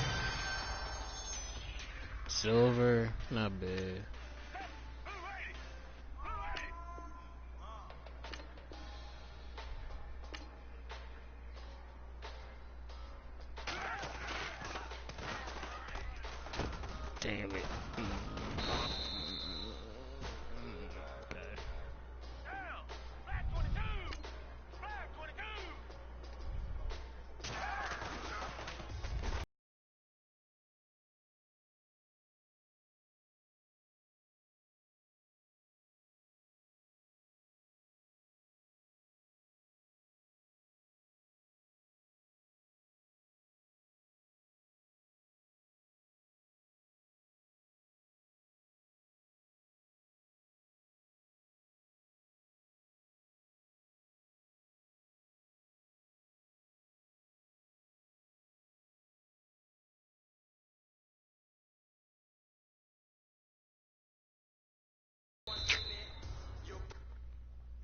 Silver, not bad. Damn it.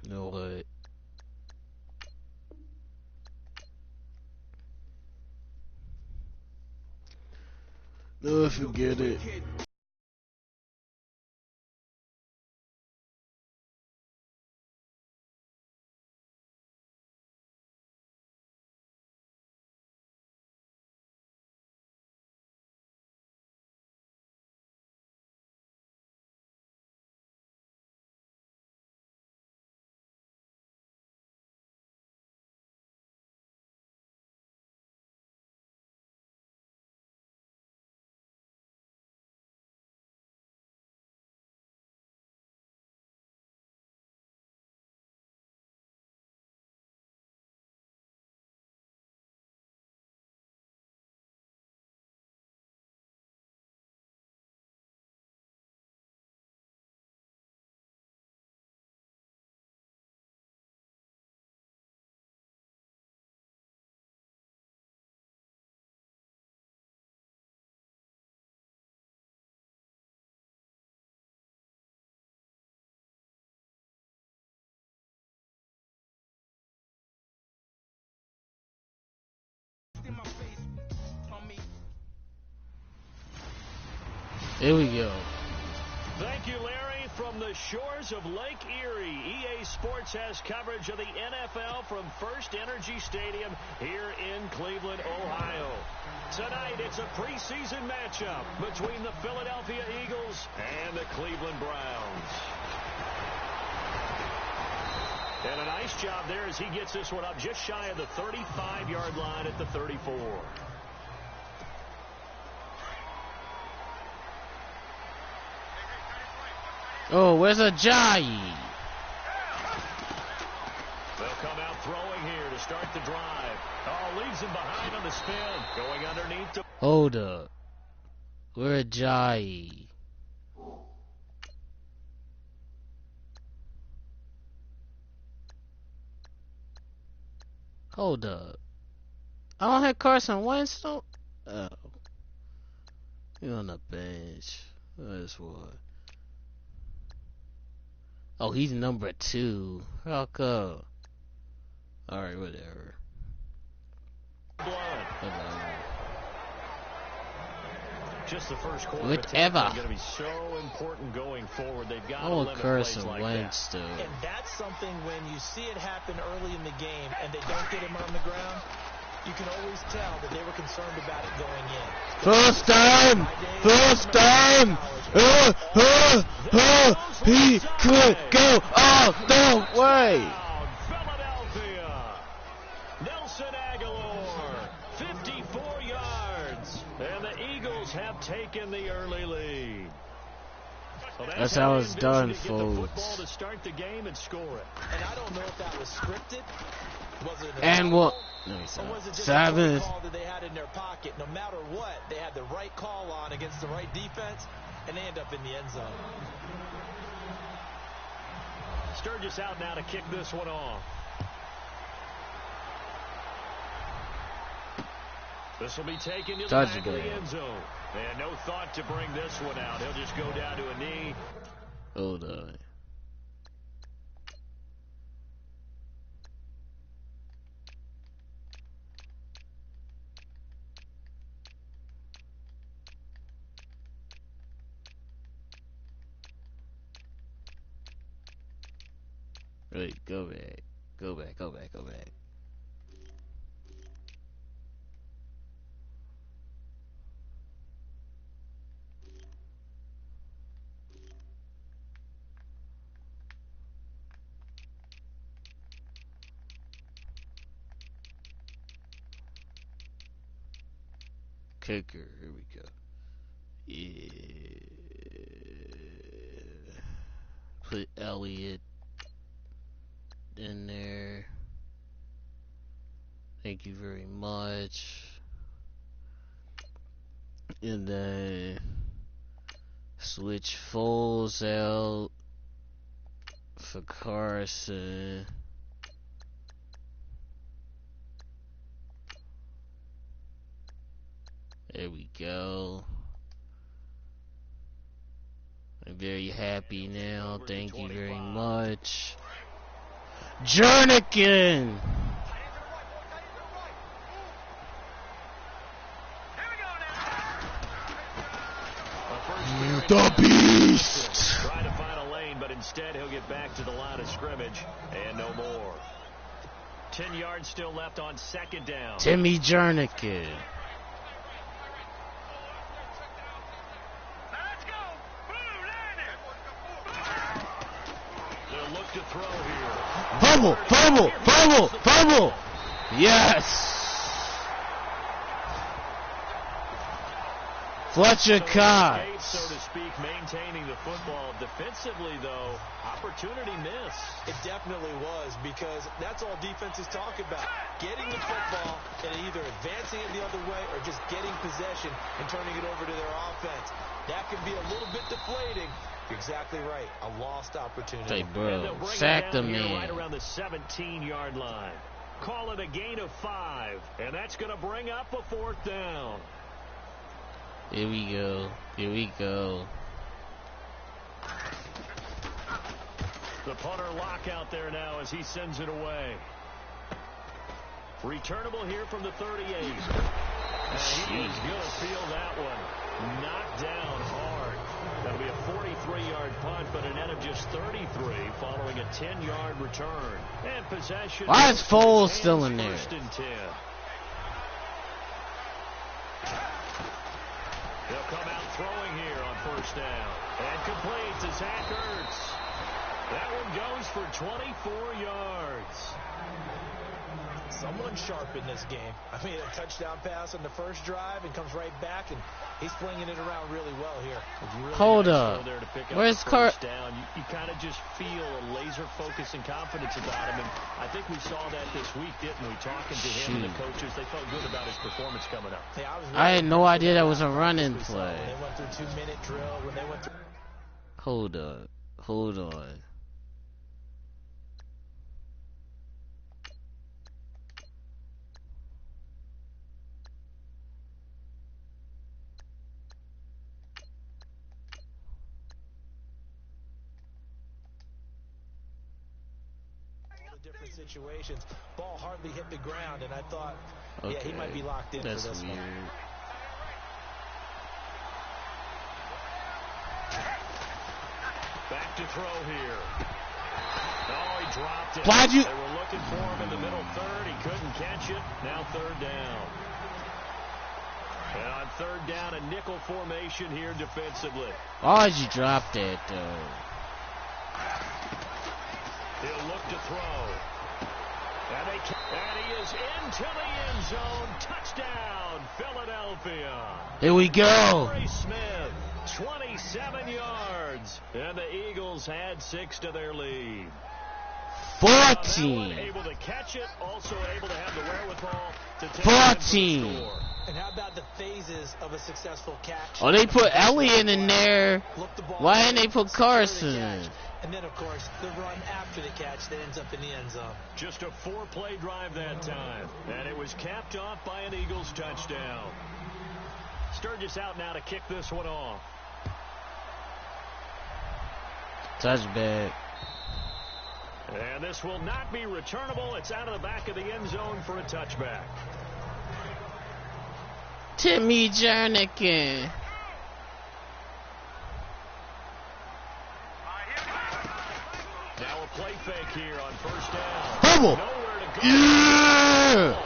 You know what? No, forget it. Here we go. Thank you, Larry. From the shores of Lake Erie, EA Sports has coverage of the NFL from First Energy Stadium here in Cleveland, Ohio. Tonight, it's a preseason matchup between the Philadelphia Eagles and the Cleveland Browns. And a nice job there as he gets this one up just shy of the 35-yard line at the 34. Oh, where's Ajayi? They'll come out throwing here to start the drive. Oh, leaves him behind on the spin. Going underneath to... Hold up. Where Ajayi? Hold up. I don't have Carson Wentz, though. Oh. He's on the bench. That's what. Oh, he's number 2. How come? Alright, whatever. Just the first quarter. Whatever. Going to be so important going forward. They've got to Oh, limit Carson plays like Wentz, that. though. And that's something when you see it happen early in the game and they don't get him on the ground, you can always tell that they were concerned about it going in. First time! First time! He could go all the way! Philadelphia. Nelson Aguilar, 54 yards. And the Eagles have taken the early lead. Well, That's how it's done, to get the football folks. to start the game and score it. And I don't know if that was scripted. Was it And what? or was it just a Seventh. call that they had in their pocket? No matter what, they had the right call on against the right defense, and they end up in the end zone. Sturgis out now to kick this one off. This will be taken to the back of the end zone. And no thought to bring this one out. He'll just go down to a knee. Hold on. Wait, go back. Go back, go back, go back. Kicker, here we go. Yeah. Put Elliott in there. Thank you very much. And then switch Foles out for Carson. There we go. I'm very happy now. Thank you very much. Jernigan! The Beast! Trying to find a lane, but instead he'll get back to the line of scrimmage and no more. 10 yards still left on second down. Timmy Jernigan. They'll look to throw here. Fumble! Fumble! Fumble! Fumble! Yes! Fletcher Cox. So to speak, maintaining the football. Defensively, though, opportunity miss. It definitely was, because that's all defenses talk about. Getting the football and either advancing it the other way or just getting possession and turning it over to their offense. That can be a little bit deflating. You're exactly right. A lost opportunity. Hey, bro, sack the man. Right around the 17-yard line. Call it a gain of 5, and that's going to bring up a 4th down. Here we go. Here we go. The punter lock out there now as he sends it away. Returnable here from the 38. And he is going to feel that one. Knocked down hard. That'll be a 43-yard punt, but a net of just 33 following a 10-yard return. And possession. Why is Foles still in there? 1st and 10. They'll come out throwing here on 1st down. And complete to Zach Ertz. That one goes for 24 yards. Someone sharp in this game. I mean, a touchdown pass on the first drive and comes right back, and he's flinging it around really well here. Really Hold nice up. There to pick up Where's down. You kind of just feel a laser focus and confidence about him, and I think we saw that this week, didn't we? Talking to him and the coaches, they felt good about his performance coming up. Hey, I had no idea that was a running play. When they went through 2-minute drill, when they went through... Hold up. Hold on. different situations. Ball hardly hit the ground, and I thought, okay, yeah, he might be locked in that's for this weird. one. Back to throw here. Oh, he dropped it. Why'd you... They were looking for him in the middle third. He couldn't catch it. Now 3rd down. And on 3rd down, a nickel formation here defensively. Why'd you drop that, though? He'll look to throw. And he is into the end zone. Touchdown, Philadelphia. Here we go. Corey Smith, 27 yards. And the Eagles had 6 to their lead. 14. Able to catch it, also able to have the wherewithal to take 14. it score. And how about the phases of a successful catch? Oh, they put Elliott in there. Why didn't they put Carson? And then, of course, the run after the catch that ends up in the end zone. Just a 4-play drive that time. And it was capped off by an Eagles touchdown. Sturgis out now to kick this one off. Touchback. And this will not be returnable. It's out of the back of the end zone for a touchback. Timmy Jernigan. Now a play fake break here on first down. Fumble. Nowhere to go. Yeah.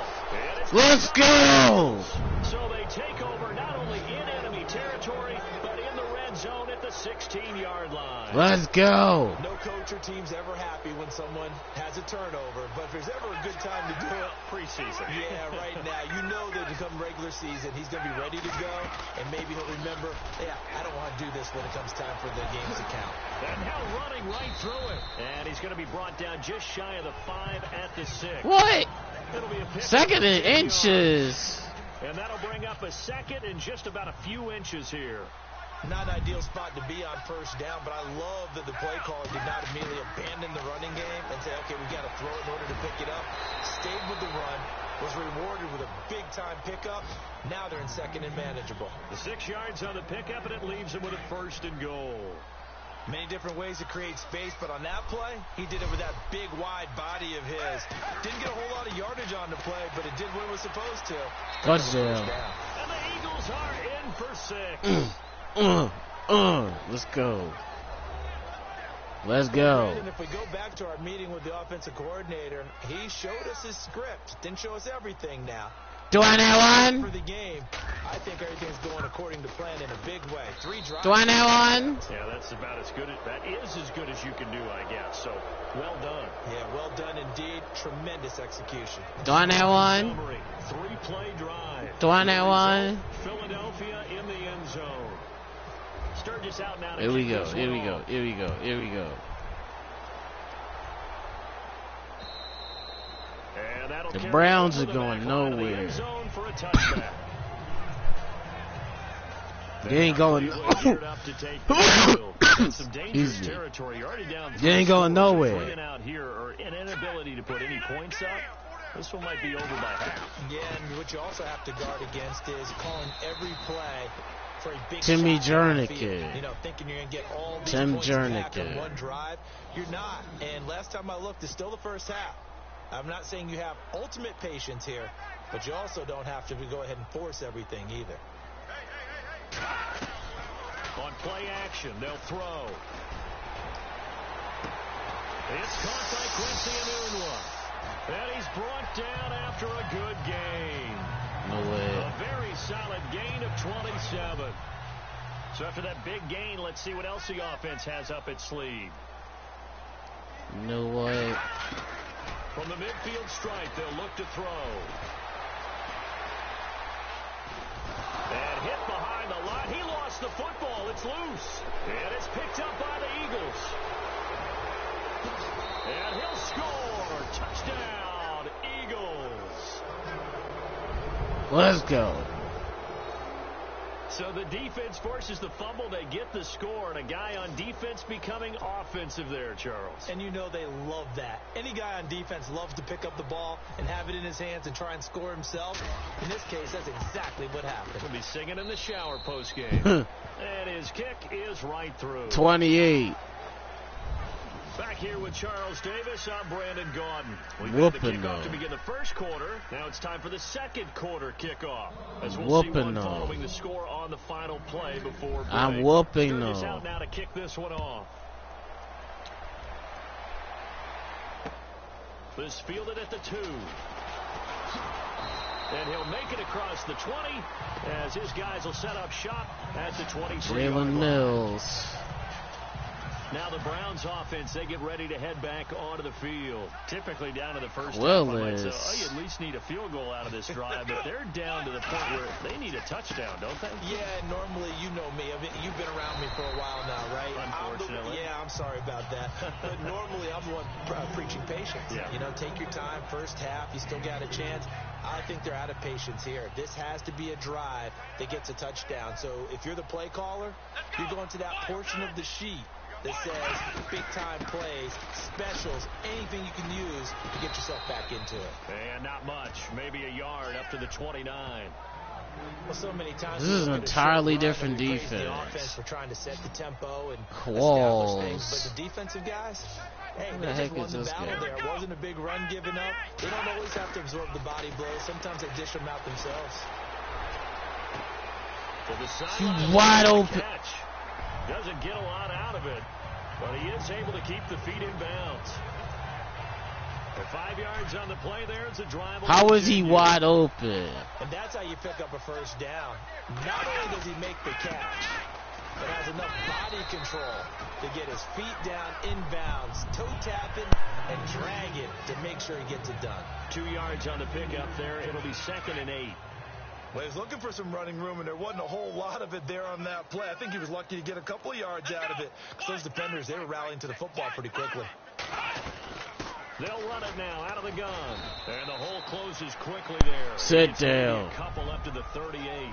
Let's go. So they take over not only in enemy territory, but in the red zone at the 16-yard line. Let's go. No coach or team's ever happy when someone has a turnover, but if there's ever a good time to do it, preseason. Yeah, right now. You know that to come regular season, he's going to be ready to go, and maybe he'll remember, yeah, I don't want to do this when it comes time for the games to count. And now running right through it. And he's going to be brought down just shy of the 5 at the 6. What? It'll be a pick. Second in inches. And that'll bring up a second and just about a few inches here. Not an ideal spot to be on first down, but I love that the play caller did not immediately abandon the running game and say, okay, we've got to throw it in order to pick it up. Stayed with the run, was rewarded with a big-time pickup. Now they're in second and manageable. The 6 yards on the pickup, and it leaves him with a first and goal. Many different ways to create space, but on that play, he did it with that big, wide body of his. Didn't get a whole lot of yardage on the play, but it did what it was supposed to. Touchdown. And the Eagles are in for 6. Let's go. Let's go. And if we go back to our meeting with the offensive coordinator, he showed us his script. Didn't show us everything now. Do I know one? For the game, I think everything's going according to plan in a big way. 3 drives. Do I know one? Yeah, that's about as good. That is as good as you can do, I guess. So, well done. Yeah, well done indeed. Tremendous execution. Do I know one? Summary, 3-play drive. Do I know one? Philadelphia in the end zone. Sturgis out now. Here we go. Here we go. Here we go. Here we go. The Browns are going nowhere. They ain't going. Easy. They ain't going nowhere. Out here or an inability to put any points up. This one might be over by half. Yeah, and what you also have to guard against is calling every play for a big Timmy shot down the Jernicke. field. You know, thinking you're going to get all these Tim points back Jernicke. in one drive. You're not. And last time I looked, it's still the first half. I'm not saying you have ultimate patience here, but you also don't have to go ahead and force everything either. On play action, they'll throw. It's caught by Quincy Enunwa. And he's brought down after a good gain. No way. A very solid gain of 27. So after that big gain, let's see what else the offense has up its sleeve. No way. From the midfield stripe, they'll look to throw. And hit behind the line. He lost the football. It's loose. And it's picked up by the Eagles. And he'll score. Touchdown, Eagles. Let's go. So the defense forces the fumble. They get the score. And a guy on defense becoming offensive there, Charles. And you know they love that. Any guy on defense loves to pick up the ball and have it in his hands and try and score himself. In this case, that's exactly what happened. He'll be singing in the shower postgame. And his kick is right through. 28. Back here with Charles Davis, I'm Brandon Gaudin. We've had the Whooping kickoff them. to begin the first quarter. Now it's time for the second quarter kickoff. As we'll see Whooping one them. following the score on the final play before break. I'm whooping Sturgis them. out now to kick this one off. This fielded at the 2. And he'll make it across the 20 as his guys will set up shop at the 23. Jalen Mills. Now the Browns offense, they get ready to head back onto the field. Typically down to the first Willis. half, I might say, oh, you at least need a field goal out of this drive, but they're down to the point where they need a touchdown, don't they? Yeah, normally you know me. You've been around me for a while now, right? Unfortunately. I'm sorry about that. But normally I'm the one preaching patience. Yeah. You know, take your time, first half, you still got a chance. I think they're out of patience here. This has to be a drive that gets a touchdown. So if you're the play caller, you're going to that portion of the sheet that says big-time plays, specials, anything you can use to get yourself back into it. And not much. Maybe a yard up to the 29. Well, so many times This is an entirely different the defense. offense for trying to set the tempo and Qualls. establish things. But the defensive guys, hey, Who they the just heck won is the this battle guy? there. It wasn't a big run given up. They don't always have to absorb the body blows. Sometimes they dish them out themselves. To the sideline, Wide open. catch. Doesn't get a lot out of it, but he is able to keep the feet in bounds. 5 yards on the play there. It's a drive. How is he wide open? And that's how you pick up a first down. Not only does he make the catch, but has enough body control to get his feet down inbounds, toe tapping, and drag it to make sure he gets it done. 2 yards on the pickup there. It'll be 2nd and 8. Well, he was looking for some running room, and there wasn't a whole lot of it there on that play. I think he was lucky to get a couple of yards out of it, because those defenders, they were rallying to the football pretty quickly. They'll run it now out of the gun. And the hole closes quickly there. Sit down. A couple up to the 38.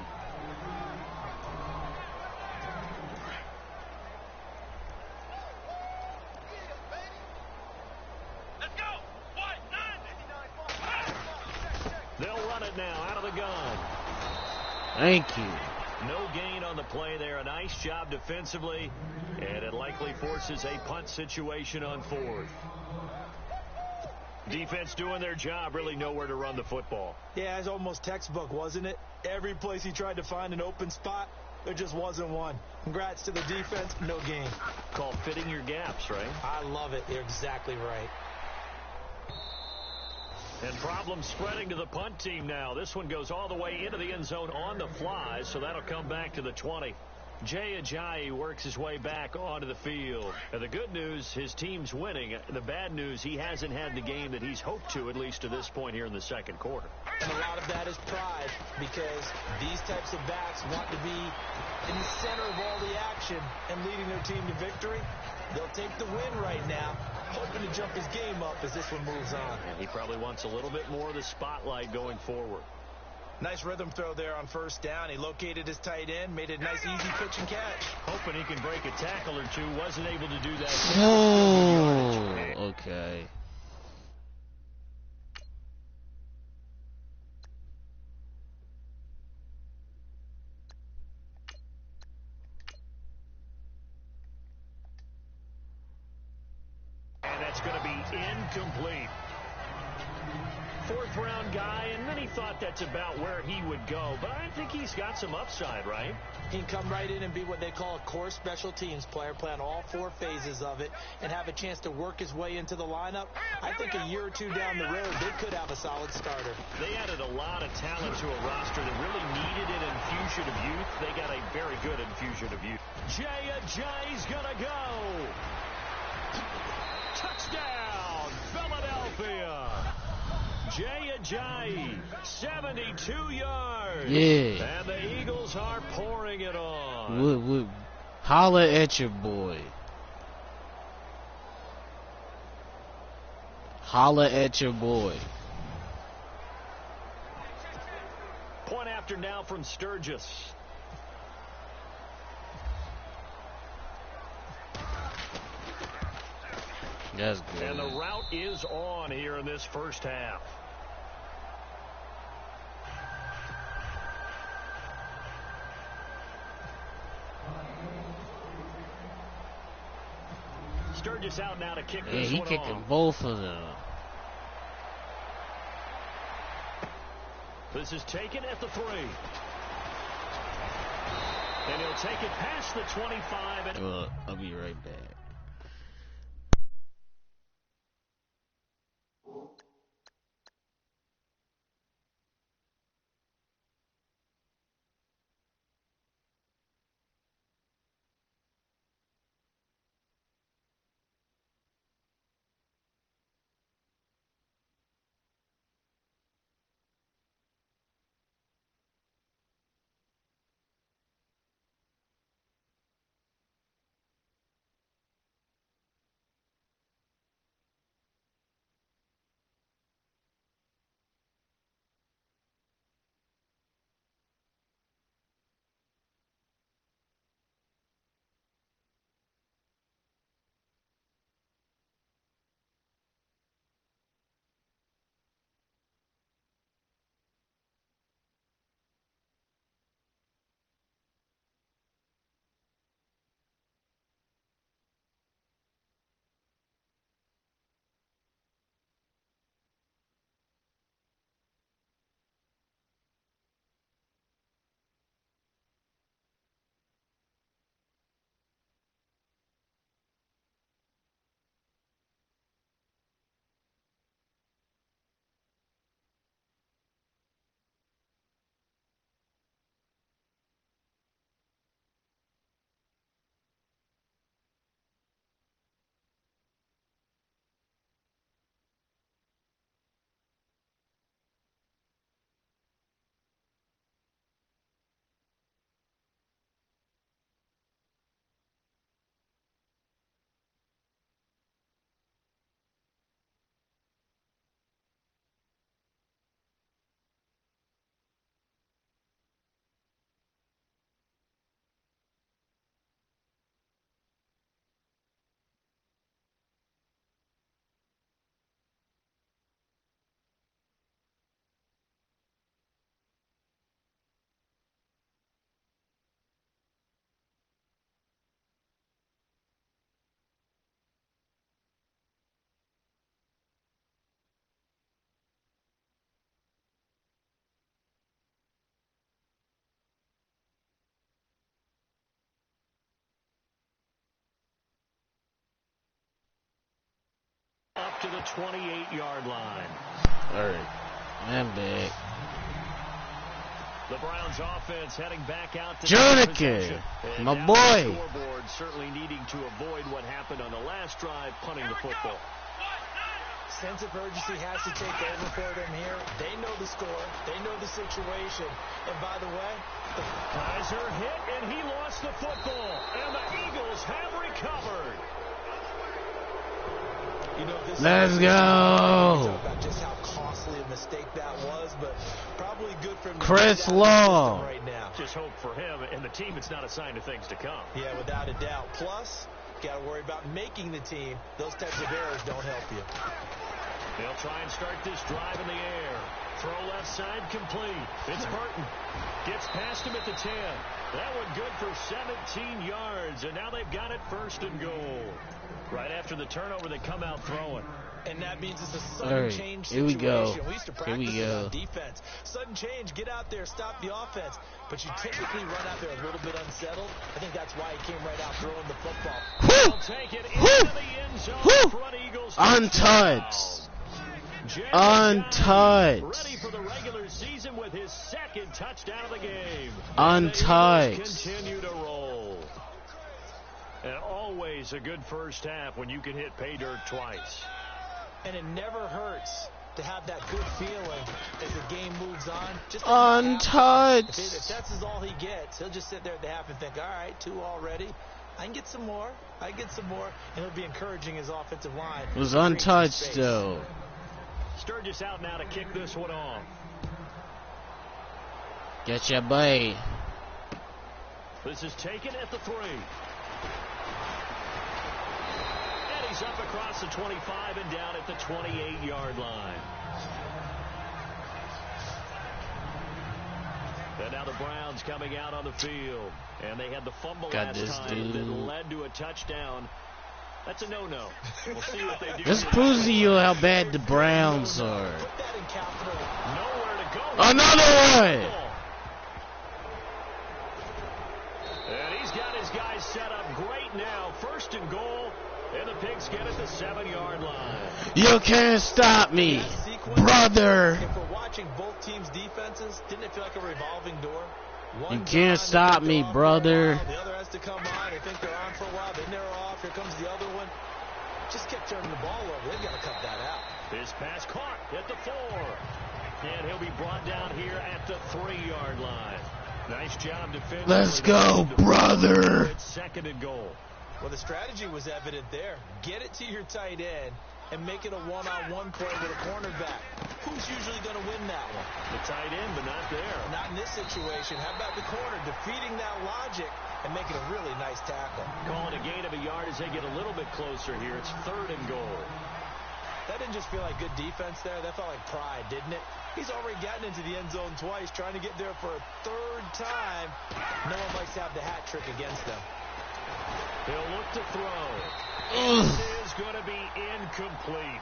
They'll run it now out of the gun. Thank you. No gain on the play there. A nice job defensively. And it likely forces a punt situation on 4th. Defense doing their job. Really nowhere to run the football. Yeah, it's almost textbook, wasn't it? Every place he tried to find an open spot, there just wasn't one. Congrats to the defense. No gain. Called fitting your gaps, right? I love it. You're exactly right. And problems spreading to the punt team now. This one goes all the way into the end zone on the fly, so that'll come back to the 20. Jay Ajayi works his way back onto the field. And the good news, his team's winning. The bad news, he hasn't had the game that he's hoped to, at least to this point here in the second quarter. And a lot of that is pride, because these types of backs want to be in the center of all the action and leading their team to victory. They'll take the win right now, hoping to jump his game up as this one moves on. And he probably wants a little bit more of the spotlight going forward. Nice rhythm throw there on first down. He located his tight end, made a nice easy pitch and catch. Hoping he can break a tackle or two. Wasn't able to do that. Oh, okay. And that's going to be incomplete. 4th-round guy, and many thought that's about where he would go. But I think he's got some upside, right? He can come right in and be what they call a core special teams player, play on all 4 phases of it, and have a chance to work his way into the lineup. I think a year or two down the road, they could have a solid starter. They added a lot of talent to a roster that really needed an infusion of youth. They got a very good infusion of youth. Jay Ajayi's going to go. Touchdown, Philadelphia. Jay Ajayi, 72 yards. Yeah. And the Eagles are pouring it on. Holla at your boy. Holla at your boy. Point after now from Sturgis. That's good. And the route is on here in this first half. Sturgis out now to kick Yeah, this he one kicking off. both of them. This is taken at the 3. And he'll take it past the 25. And I'll be right back. to the 28-yard line. Alright. I'm big. The Browns offense heading back out to Jernicke, my boy. Scoreboard certainly needing to avoid what happened on the last drive, punting the football. Sense of urgency has to take over for them here. They know the score. They know the situation. And by the way, Kaiser hit, and he lost the football. And the Eagles have recovered. You know, this Let's go. Talk about just how costly a mistake that was, but probably good for him. Chris Long. Right now. Just hope for him and the team it's not a sign of things to come. Yeah, without a doubt. Plus, got to worry about making the team. Those types of errors don't help you. They'll try and start this drive in the air. Throw left side complete. It's Burton. Gets past him at the 10. That one good for 17 yards, and now they've got it 1st and goal. Right after the turnover, they come out throwing. And that means it's a sudden change situation. Here we go. We used to practice it on defense. Sudden change, get out there, stop the offense. But you typically run out there a little bit unsettled. I think that's why he came right out throwing the football. He'll take it into the end zone. Front Eagles untouched. Untouched. Ready for the regular season with his 2nd touchdown of the game. Untouched. Continue to roll. And always a good first half when you can hit pay dirt twice. And it never hurts to have that good feeling as the game moves on. Just untouched. If that's all he gets, he'll just sit there at the half and think, all right, 2 already. I can get some more. I get some more. And he'll be encouraging his offensive line. It was untouched, though. Sturgis out now to kick this one off. Get your boy. This is taken at the 3. And he's up across the 25 and down at the 28-yard line. And now the Browns coming out on the field. And they had the fumble last time that led to a touchdown. That's a no-no. We'll see what they do. This proves to you how bad the Browns are. Put that in capital. Nowhere to go. Another one. And he's got his guys set up great now. 1st and goal. And the Pigs get at the 7-yard line. You can't stop me, brother. If we're watching both teams' defenses, didn't it feel like a revolving door? You can't stop me, brother. The other has to come on. They think they're on for a while. Then they're off. Here comes the other one. Just kept turning the ball over. They've got to cut that out. His pass caught at the 4. And he'll be brought down here at the 3-yard line. Nice job defending. Let's go, brother. It's 2nd and goal. Well, the strategy was evident there. Get it to your tight end and make it a one-on-one play with a cornerback. Who's usually going to win that one? The tight end, but not there. Not in this situation. How about the corner defeating that logic and making a really nice tackle? Calling a gain of a yard as they get a little bit closer here. It's 3rd and goal. That didn't just feel like good defense there. That felt like pride, didn't it? He's already gotten into the end zone twice, trying to get there for a 3rd time. No one likes to have the hat trick against them. He'll look to throw. This is going to be incomplete.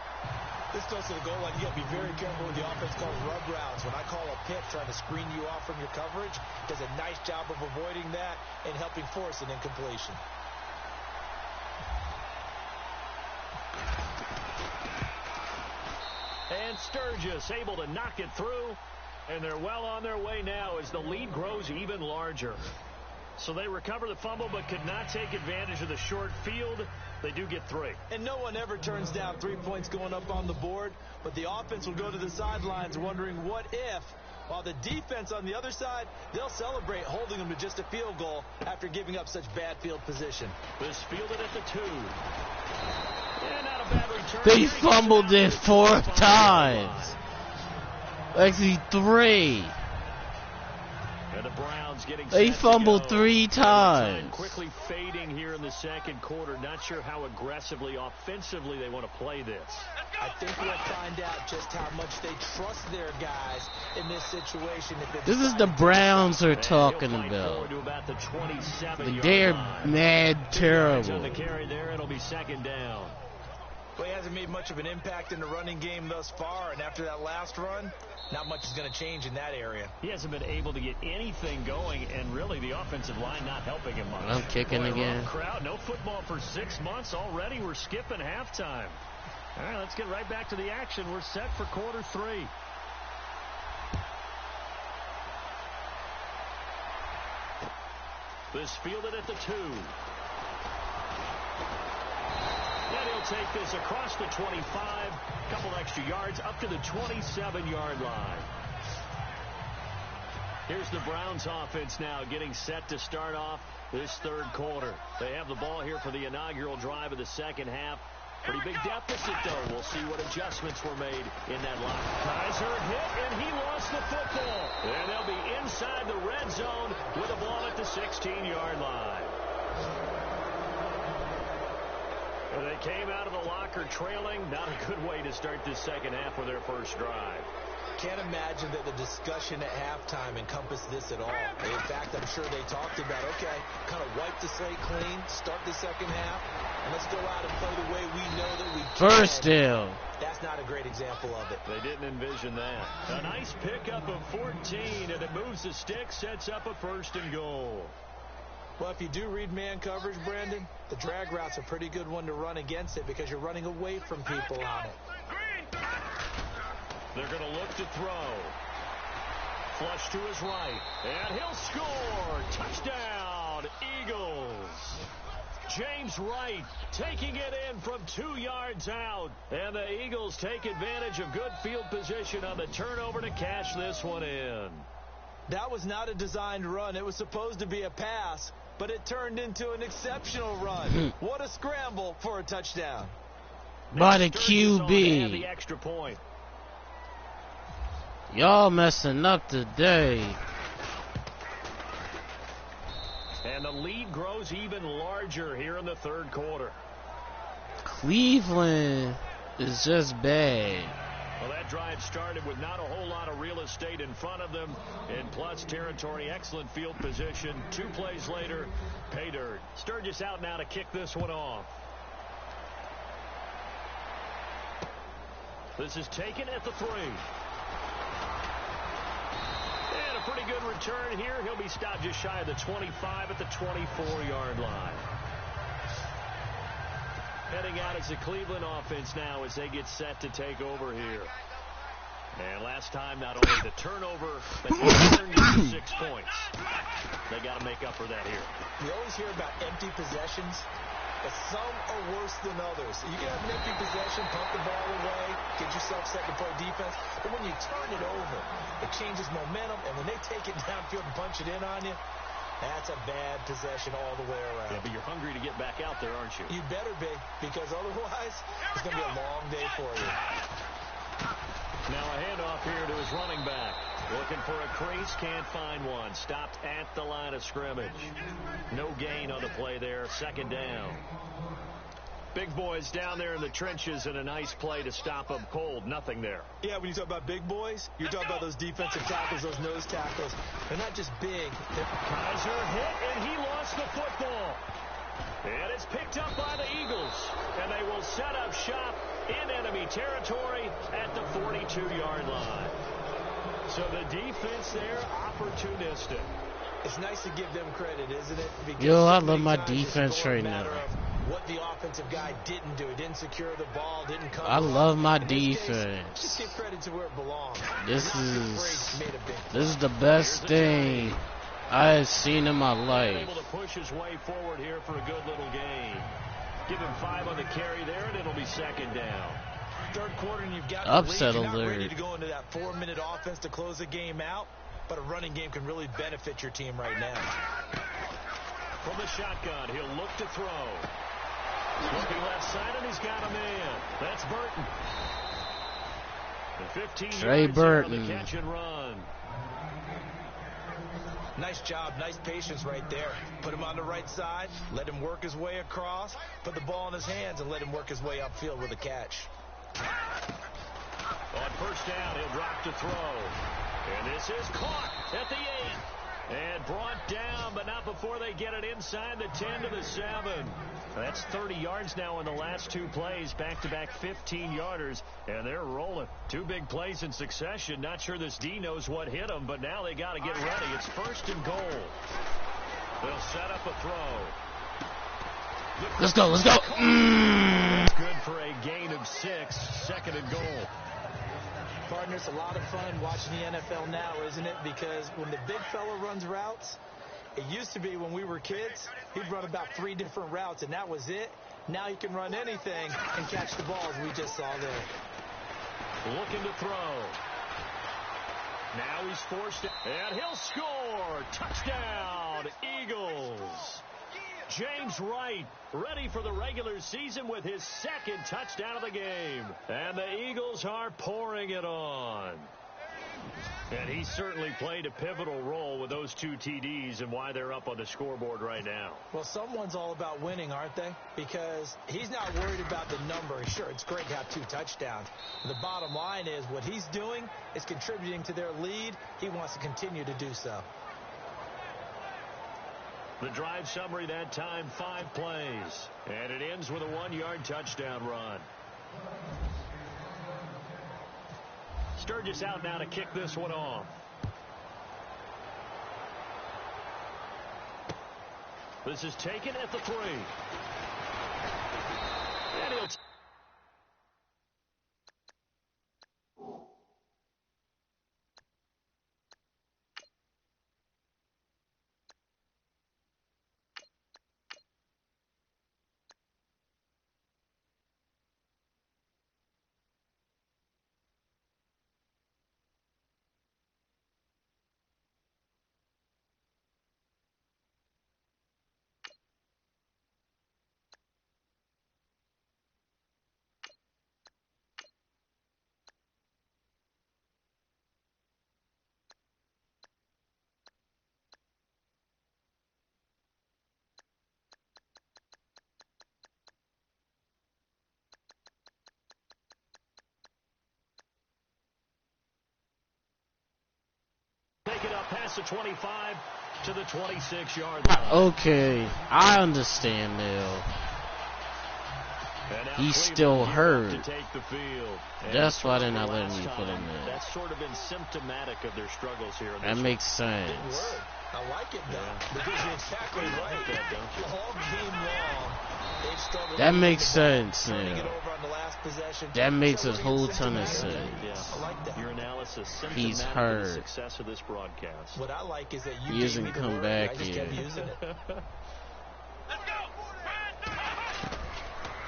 This goes to the goal line. You got to be very careful with the offense called rub routes. When I call a pick trying to screen you off from your coverage, does a nice job of avoiding that and helping force an incompletion. And Sturgis able to knock it through. And they're well on their way now as the lead grows even larger. So they recover the fumble but could not take advantage of the short field. They do get 3. And no one ever turns down 3 points going up on the board. But the offense will go to the sidelines wondering what if. While the defense on the other side, they'll celebrate holding them to just a field goal after giving up such bad field position. This fielded at the 2. And not a bad return. They fumbled it 4 times. Actually 3. And the Browns getting They fumbled go. 3 times. Quickly fading here in the 2nd quarter. Not sure how aggressively, offensively they want to play this. I think we'll find out just how much they trust their guys in this situation. This is the Browns are talking about. about. The 27 They're mad terrible. On the carry there, it'll be 2nd down. Well, he hasn't made much of an impact in the running game thus far, and after that last run, not much is going to change in that area. He hasn't been able to get anything going, and really the offensive line not helping him much. I'm kicking again. Crowd, no football for 6 months already. We're skipping halftime. All right, let's get right back to the action. We're set for quarter 3. This fielded at the 2. And he'll take this across the 25. Couple extra yards up to the 27-yard line. Here's the Browns offense now getting set to start off this third quarter. They have the ball here for the inaugural drive of the second half. Pretty big deficit, though. We'll see what adjustments were made in that line. Kaiser hit, and he lost the football. And they'll be inside the red zone with the ball at the 16-yard line. And they came out of the locker trailing. Not a good way to start this second half with their first drive. Can't imagine that the discussion at halftime encompassed this at all. In fact, I'm sure they talked about, okay, kind of wipe the slate clean, start the second half, and let's go out and play the way we know that we can. First down. That's not a great example of it. They didn't envision that. A nice pickup of 14, and it moves the stick, sets up a 1st and goal. Well, if you do read man coverage, Brandon, the drag route's a pretty good one to run against it because you're running away from people on it. They're going to look to throw. Flush to his right. And he'll score. Touchdown, Eagles. James Wright taking it in from 2 yards out. And the Eagles take advantage of good field position on the turnover to cash this one in. That was not a designed run. It was supposed to be a pass, but it turned into an exceptional run. What a scramble for a touchdown. By the QB. The extra point. Y'all messing up today. And the lead grows even larger here in the third quarter. Cleveland is just bad. Well, that drive started with not a whole lot of real estate in front of them. In plus territory, excellent field position. 2 plays later, pay dirt. Sturgis out now to kick this one off. This is taken at the 3. And a pretty good return here. He'll be stopped just shy of the 25 at the 24-yard line. Heading out is the Cleveland offense now as they get set to take over here. And last time, not only the turnover, but they turned into 6 points. They got to make up for that here. You always hear about empty possessions, but some are worse than others. You can have an empty possession, pump the ball away, get yourself set to play defense. But when you turn it over, it changes momentum. And when they take it downfield and punch it in on you, that's a bad possession all the way around. Yeah, but you're hungry to get back out there, aren't you? You better be, because otherwise it's going to be a long day for you. Now a handoff here to his running back. Looking for a crease, can't find one. Stopped at the line of scrimmage. No gain on the play there. 2nd down. Big boys down there in the trenches, and a nice play to stop them cold. Nothing there. Yeah, when you talk about big boys, you're talking about those defensive tackles, those nose tackles. They're not just big. Kaiser hit, and he lost the football. And it's picked up by the Eagles. And they will set up shop in enemy territory at the 42-yard line. So the defense there, opportunistic. It's nice to give them credit, isn't it? Because Yo, I love my defense right now. What the offensive guy didn't do. He didn't secure the ball, didn't cover. I love my defense. defense. Just give credit to where it belongs. This is the best thing I have seen in my life. Able to push his way forward here for a good little gain. Give him 5 on the carry there, and it'll be 2nd down. Third quarter, and you've got Upset the lead. You're not ready alert. to go into that 4-minute offense to close the game out, but a running game can really benefit your team right now. From the shotgun, he'll look to throw. Looking left side, and he's got a man. That's Burton. The 15 Trey yards Burton. on the catch and run. Nice job, nice patience right there. Put him on the right side, let him work his way across, put the ball in his hands, and let him work his way upfield with a catch. On 1st down, he'll drop to throw. And this is caught at the 8. And brought down, but not before they get it inside the 10 to the 7. That's 30 yards now in the last 2 plays. Back-to-back 15-yarders, and they're rolling. 2 big plays in succession. Not sure this D knows what hit them, but now they got to get ready. It's 1st and goal. They'll set up a throw. Let's go. Let's go. That's good for a gain of 6, second and goal. Partner, it's a lot of fun watching the NFL now, isn't it? Because when the big fella runs routes, it used to be when we were kids, he'd run about 3 different routes, and that was it. Now he can run anything and catch the ball, as we just saw there. Looking to throw. Now he's forced it, and he'll score. Touchdown, Eagles. James Wright ready for the regular season with his second touchdown of the game. And the Eagles are pouring it on. And he certainly played a pivotal role with those 2 TDs and why they're up on the scoreboard right now. Well, someone's all about winning, aren't they? Because he's not worried about the number. Sure, it's great to have 2 touchdowns. The bottom line is what he's doing is contributing to their lead. He wants to continue to do so. The drive summary that time, 5 plays. And it ends with a 1-yard touchdown run. Sturgis out now to kick this one off. This is taken at the 3. And he'll take it up past the 25 to the 26-yard line. Okay, I understand now. He's still hurt. To take the field. That's why they're not letting me put him in. That's sort of been symptomatic of their struggles here. That makes sense. I like it, though, because you're exactly right. All game long, they've struggled. That makes sense turning now. it over on the last possession. That makes So a what whole do you ton of think? sense. Yeah. I like that. Your analysis He's symptomatic of hurt. the success of this broadcast. What I like is that you He gave hasn't me the come word, back I just yet. kept using it.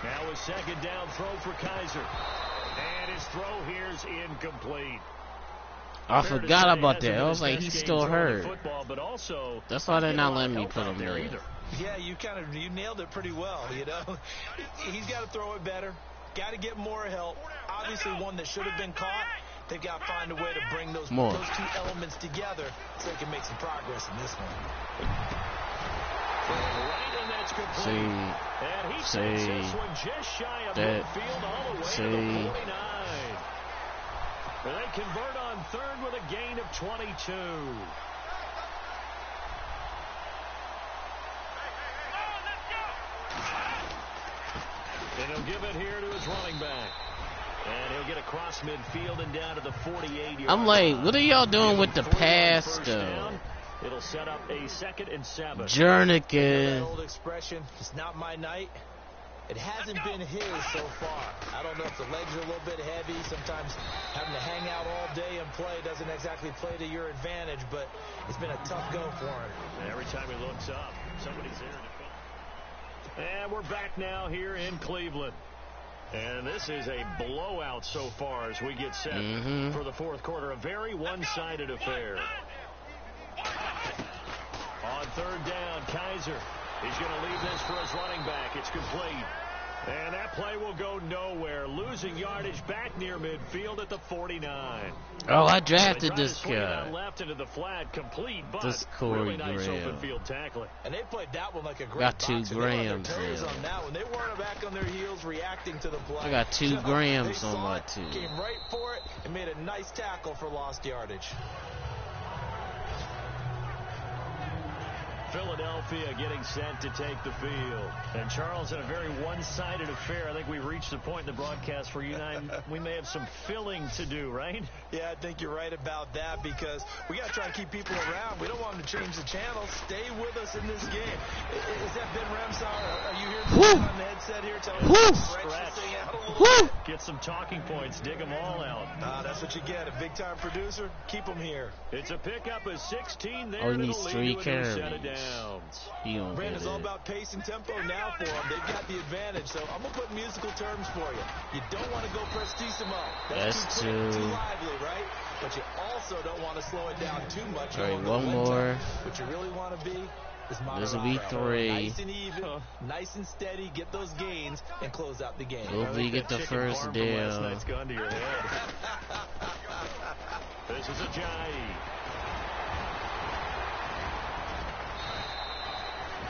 Now a second down throw for Kaiser. And his throw here's incomplete. I Fair to forgot say, about hasn't that. been I was his like, best he's game still throwing the hurt. football, but also That's why they're not not getting a letting me lot of put help him out there there. either. Yeah, you nailed it pretty well, you know. He's got to throw it better. Got to get more help. Obviously one that should have been caught. They've got to find a way to bring those 2 elements together so they can make some progress in this one. Right, and that's complete. And he sends this one just shy of midfield all the way to the 49. They convert on third with a gain of 22. And he'll give it here to his running back. And he'll get across midfield and down to the 48-yard I'm like, line. what are y'all doing with the 40 on pass, first though? down. It'll set up a 2nd and 7. That Jernigan. old expression, it's not my night. It hasn't been his so far. I don't know if the legs are a little bit heavy. Sometimes having to hang out all day and play doesn't exactly play to your advantage, but it's been a tough go for him. And every time he looks up, somebody's there to defend. And we're back now here in Cleveland. And this is a blowout so far as we get set for the 4th quarter. A very one-sided affair. On third down, Kaiser. He's going to leave this for his running back. It's complete. And that play will go nowhere. Losing yardage back near midfield at the 49. Oh, I drafted this guy. guy. Left into the flat, complete, but This Corey really nice Graham. open field tackling. And they played that one like a great Got 2 boxer. They were on their grams toes now. on that one. They weren't back on their heels reacting to the play. I got 2 So grams they on saw my it, team. Came right for it and made a nice tackle for lost yardage. Philadelphia getting set to take the field. And Charles, in a very one-sided affair, I think we reached the point in the broadcast where you and I, we may have some filling to do, right? Yeah, I think you're right about that because we got to try to keep people around. We don't want them to change the channel. Stay with us in this game. Is that Ben Ramsar? Are you hearing on the headset here? Telling us to stretch this thing out a little bit? Get some talking points. Dig them all out. That's what you get. A big-time producer. Keep them here. It's a pickup of 16 there. Oh, he needs 3 carries. Brand is all about pace and tempo now for them. They've got the advantage, so I'm going to put musical terms for you. You don't want to go prestissimo. That's too lively, right? But you also don't want to slow it down too much. All right, one more. What you really want to be is moderate. This will be 3. Nice and even, nice and steady. Get those gains and close out the game. Hopefully get the first down. That's gone to your head. This is Ajayi.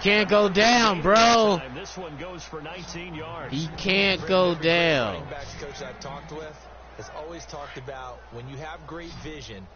Can't go down, bro. This one goes for 19 yards. He can't go down. Running backs coach I've talked with has always talked about when you have great vision,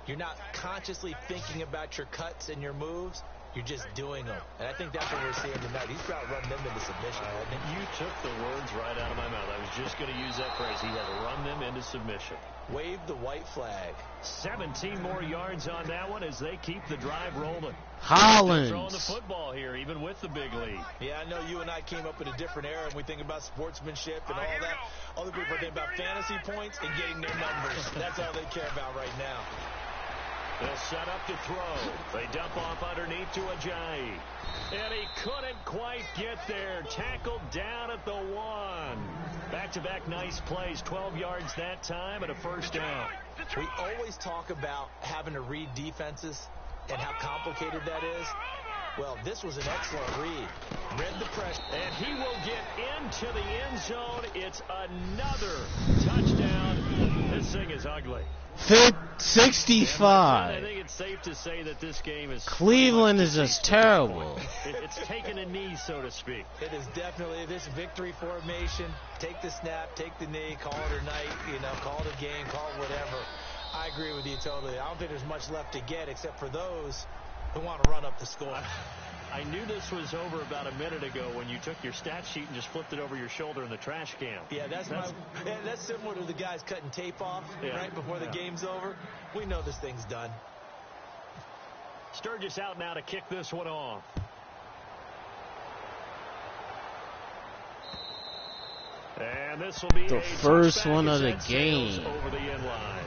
you're not consciously thinking about your cuts and your moves. You're just doing them. And I think that's what we're seeing tonight. He's about running them into submission. You took the words right out of my mouth. I was just going to use that phrase. He had run them into submission. Wave the white flag. 17 more yards on that one as they keep the drive rolling. Hollins throwing the football here, even with the big lead. Yeah, I know you and I came up in a different era, and we think about sportsmanship and all that. Other people think about fantasy points and getting their numbers. That's all they care about right now. They'll set up to throw. They dump off underneath to Ajayi. And he couldn't quite get there. Tackled down at the 1. Back-to-back nice plays. 12 yards that time and a first down. We always talk about having to read defenses and how complicated that is. Well, this was an excellent read. Read the pressure. And he will get into the end zone. It's another touchdown. This thing is ugly. 65. I think it's safe to say that this game is... Cleveland is just terrible. It's taken a knee, so to speak. It is definitely this victory formation. Take the snap, take the knee, call it a night, call it a game, call it whatever. I agree with you totally. I don't think there's much left to get except for those who want to run up the score. I knew this was over about a minute ago when you took your stat sheet and just flipped it over your shoulder in the trash can. Yeah, that's similar to the guys cutting tape off right before the game's over. We know this thing's done. Sturgis out now to kick this one off. And this will be the first one of the game. Over the end line.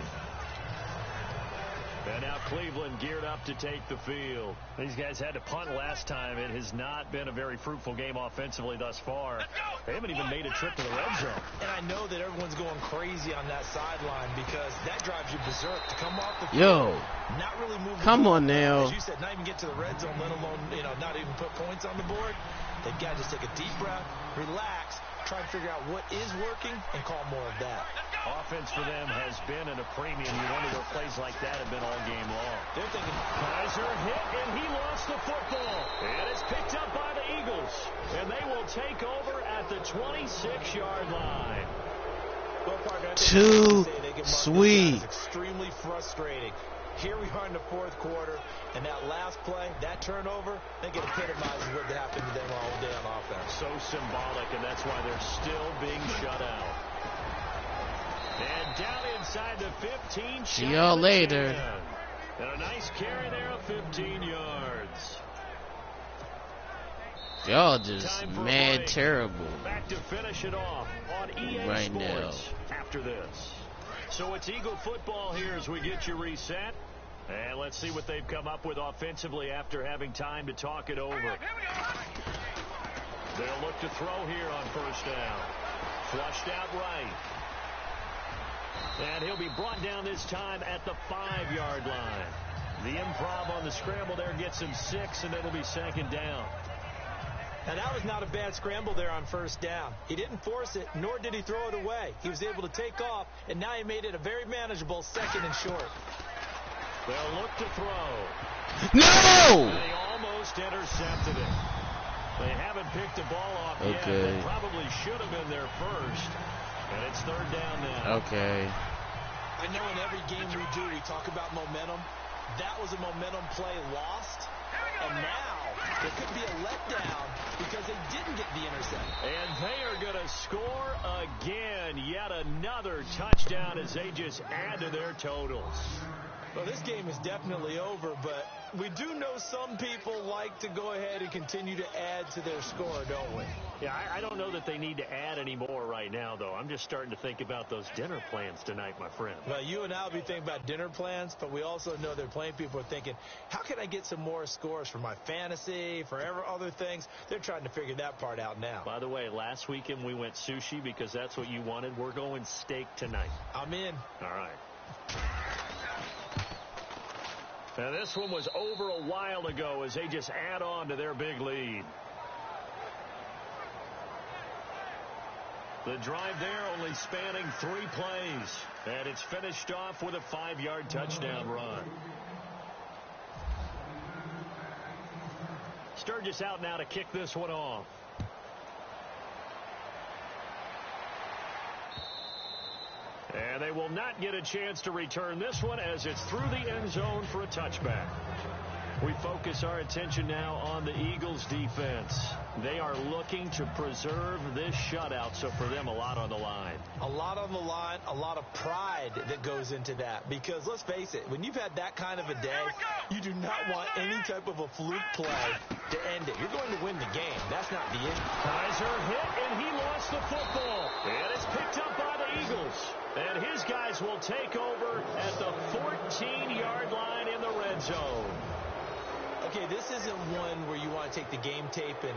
And now Cleveland geared up to take the field. These guys had to punt last time. It has not been a very fruitful game offensively thus far. They haven't even made a trip to the red zone. And I know that everyone's going crazy on that sideline because that drives you berserk to come off the field. Not really move. Come on now. As you said, not even get to the red zone, let alone, not even put points on the board. They've got to just take a deep breath, relax, try to figure out what is working, and call more of that. Offense for them has been at a premium. You wonder where plays like that have been all game long. They're thinking, Kaiser hit, and he lost the football. And it's picked up by the Eagles. And they will take over at the 26-yard line. Well, Parker, too sweet. Extremely frustrating. Here we are in the fourth quarter, and that last play, that turnover, I think it epitomizes what happened to them all day on offense. So symbolic, and that's why they're still being shut out. And down inside the 15. See y'all later. And a nice carry there of 15 yards. Y'all just mad terrible. Back to finish it off on EA right Sports now. After this. So it's Eagle football here as we get you reset. And let's see what they've come up with offensively after having time to talk it over. They'll look to throw here on first down. Flushed out right. And he'll be brought down this time at the 5-yard line. The improv on the scramble there gets him 6, and it'll be second down. And that was not a bad scramble there on first down. He didn't force it, nor did he throw it away. He was able to take off, and now he made it a very manageable 2nd and short. They'll look to throw. No! And they almost intercepted it. They haven't picked the ball off yet. They probably should have been there first. And it's third down now. Okay. I know in every game we do, we talk about momentum. That was a momentum play lost. And now There could be a letdown because they didn't get the interception. And they are going to score again. Yet another touchdown as they just add to their totals. Well, this game is definitely over, but we do know some people like to go ahead and continue to add to their score, don't we? Yeah, I don't know that they need to add any more right now, though. I'm just starting to think about those dinner plans tonight, my friend. Well, you and I will be thinking about dinner plans, but we also know there are plenty of people are thinking, how can I get some more scores for my fantasy, for other things? They're trying to figure that part out now. By the way, last weekend we went sushi because that's what you wanted. We're going steak tonight. I'm in. All right. Now, this one was over a while ago as they just add on to their big lead. The drive there only spanning 3 plays. And it's finished off with a 5-yard touchdown run. Sturgis out now to kick this one off. And they will not get a chance to return this one as it's through the end zone for a touchback. We focus our attention now on the Eagles defense. They are looking to preserve this shutout, so for them, a lot on the line. A lot on the line, a lot of pride that goes into that. Because let's face it, when you've had that kind of a day, you do not want any type of a fluke play to end it. You're going to win the game. That's not the issue. Kaiser hit, and he lost the football. And it's picked up by the Eagles. And his guys will take over at the 14-yard line in the red zone. Okay, this isn't one where you want to take the game tape and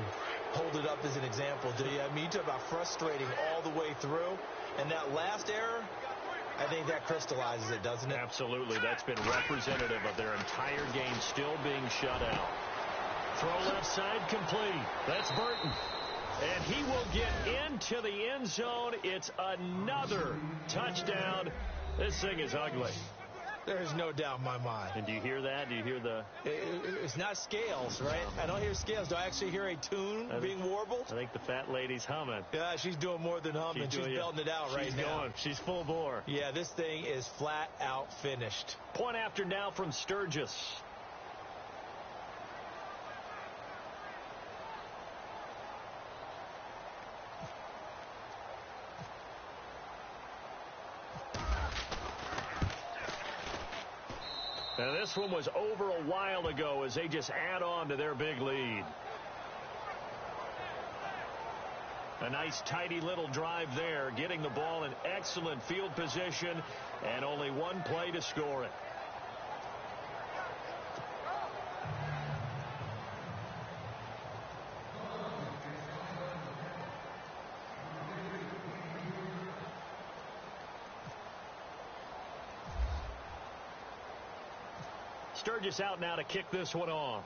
hold it up as an example, do you? I mean, you talk about frustrating all the way through. And that last error, I think that crystallizes it, doesn't it? Absolutely. That's been representative of their entire game still being shut out. Throw left side complete. That's Burton. And he will get into the end zone. It's another touchdown. This thing is ugly. There's no doubt in my mind. And do you hear that? Do you hear the... It's not scales, right? I don't hear scales. Do I actually hear a tune being warbled? I think the fat lady's humming. Yeah, she's doing more than humming. She's belting it out right now. She's full bore. Yeah, this thing is flat out finished. Point after now from Sturgis. Now, this one was over a while ago as they just add on to their big lead. A nice, tidy little drive there, getting the ball in excellent field position, and only one play to score it. Sturgis out now to kick this one off.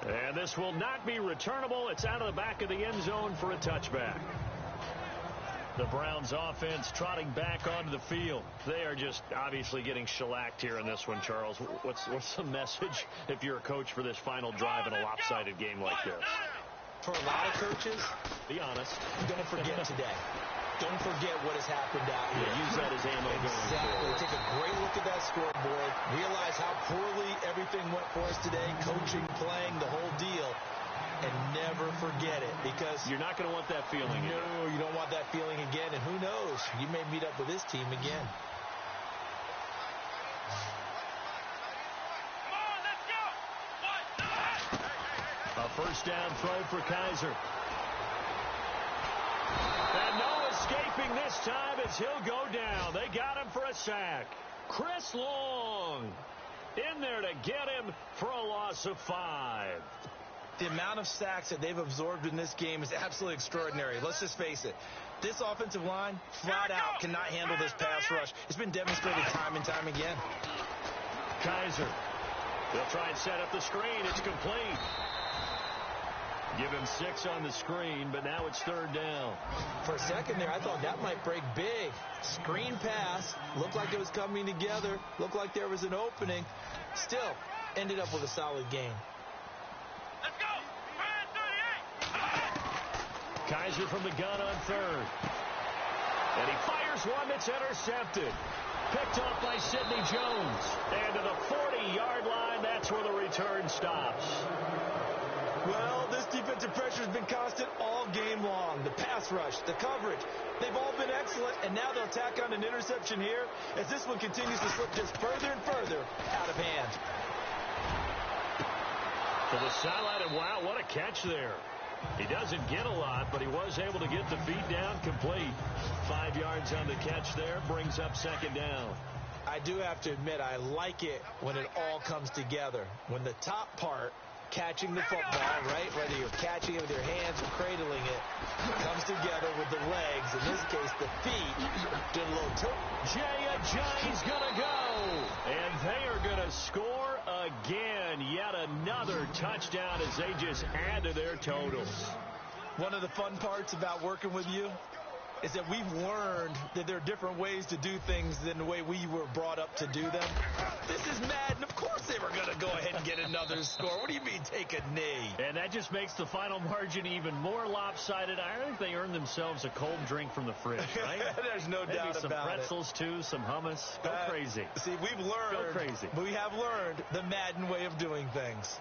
And this will not be returnable. It's out of the back of the end zone for a touchback. The Browns offense trotting back onto the field. They are just obviously getting shellacked here in this one, Charles. What's the message if you're a coach for this final drive in a lopsided game like this? For a lot of coaches, be honest, don't forget today. Don't forget what has happened out here. Yeah, use that as ammo exactly. going forward. Take a great look at that scoreboard. Realize how poorly everything went for us today. Coaching, playing, the whole deal. And never forget it, because you're not going to want that feeling again. No, you don't want that feeling again. And who knows? You may meet up with this team again. A first down throw for Kaiser. And no escaping this time as he'll go down. They got him for a sack. Chris Long in there to get him for a loss of 5. The amount of sacks that they've absorbed in this game is absolutely extraordinary. Let's just face it. This offensive line, flat out, cannot handle this pass rush. It's been demonstrated time and time again. Kaiser. They'll try and set up the screen. It's complete. Give him 6 on the screen, but now it's third down. For a second there, I thought that might break big. Screen pass. Looked like it was coming together. Looked like there was an opening. Still, ended up with a solid game. Let's go! 38! Kaiser from the gun on third. And he fires one that's intercepted. picked off by Sidney Jones. And to the 40-yard line, that's where the return stops. Well, this defensive pressure has been constant all game long. The pass rush, the coverage, they've all been excellent, and now they'll tack on an interception here as this one continues to slip just further and further out of hand. To the sideline, and wow, what a catch there. He doesn't get a lot, but he was able to get the feet down complete. 5 yards on the catch there, brings up second down. I do have to admit, I like it when it all comes together. When the top part, catching the football, right, whether you're catching it with your hands or cradling it, comes together with the legs, in this case the feet, doing a little tilt. Jay Ajayi's going to go. And they are going to score again. Yet another touchdown as they just add to their totals. One of the fun parts about working with you is that we've learned that there are different ways to do things than the way we were brought up to do them. This is Madden. Of course they were going to go ahead and get another score. What do you mean take a knee? And that just makes the final margin even more lopsided. I think they earned themselves a cold drink from the fridge, right? There's no Maybe doubt some about pretzels, too, some hummus. Go crazy. See, we've learned. Go crazy. We have learned the Madden way of doing things.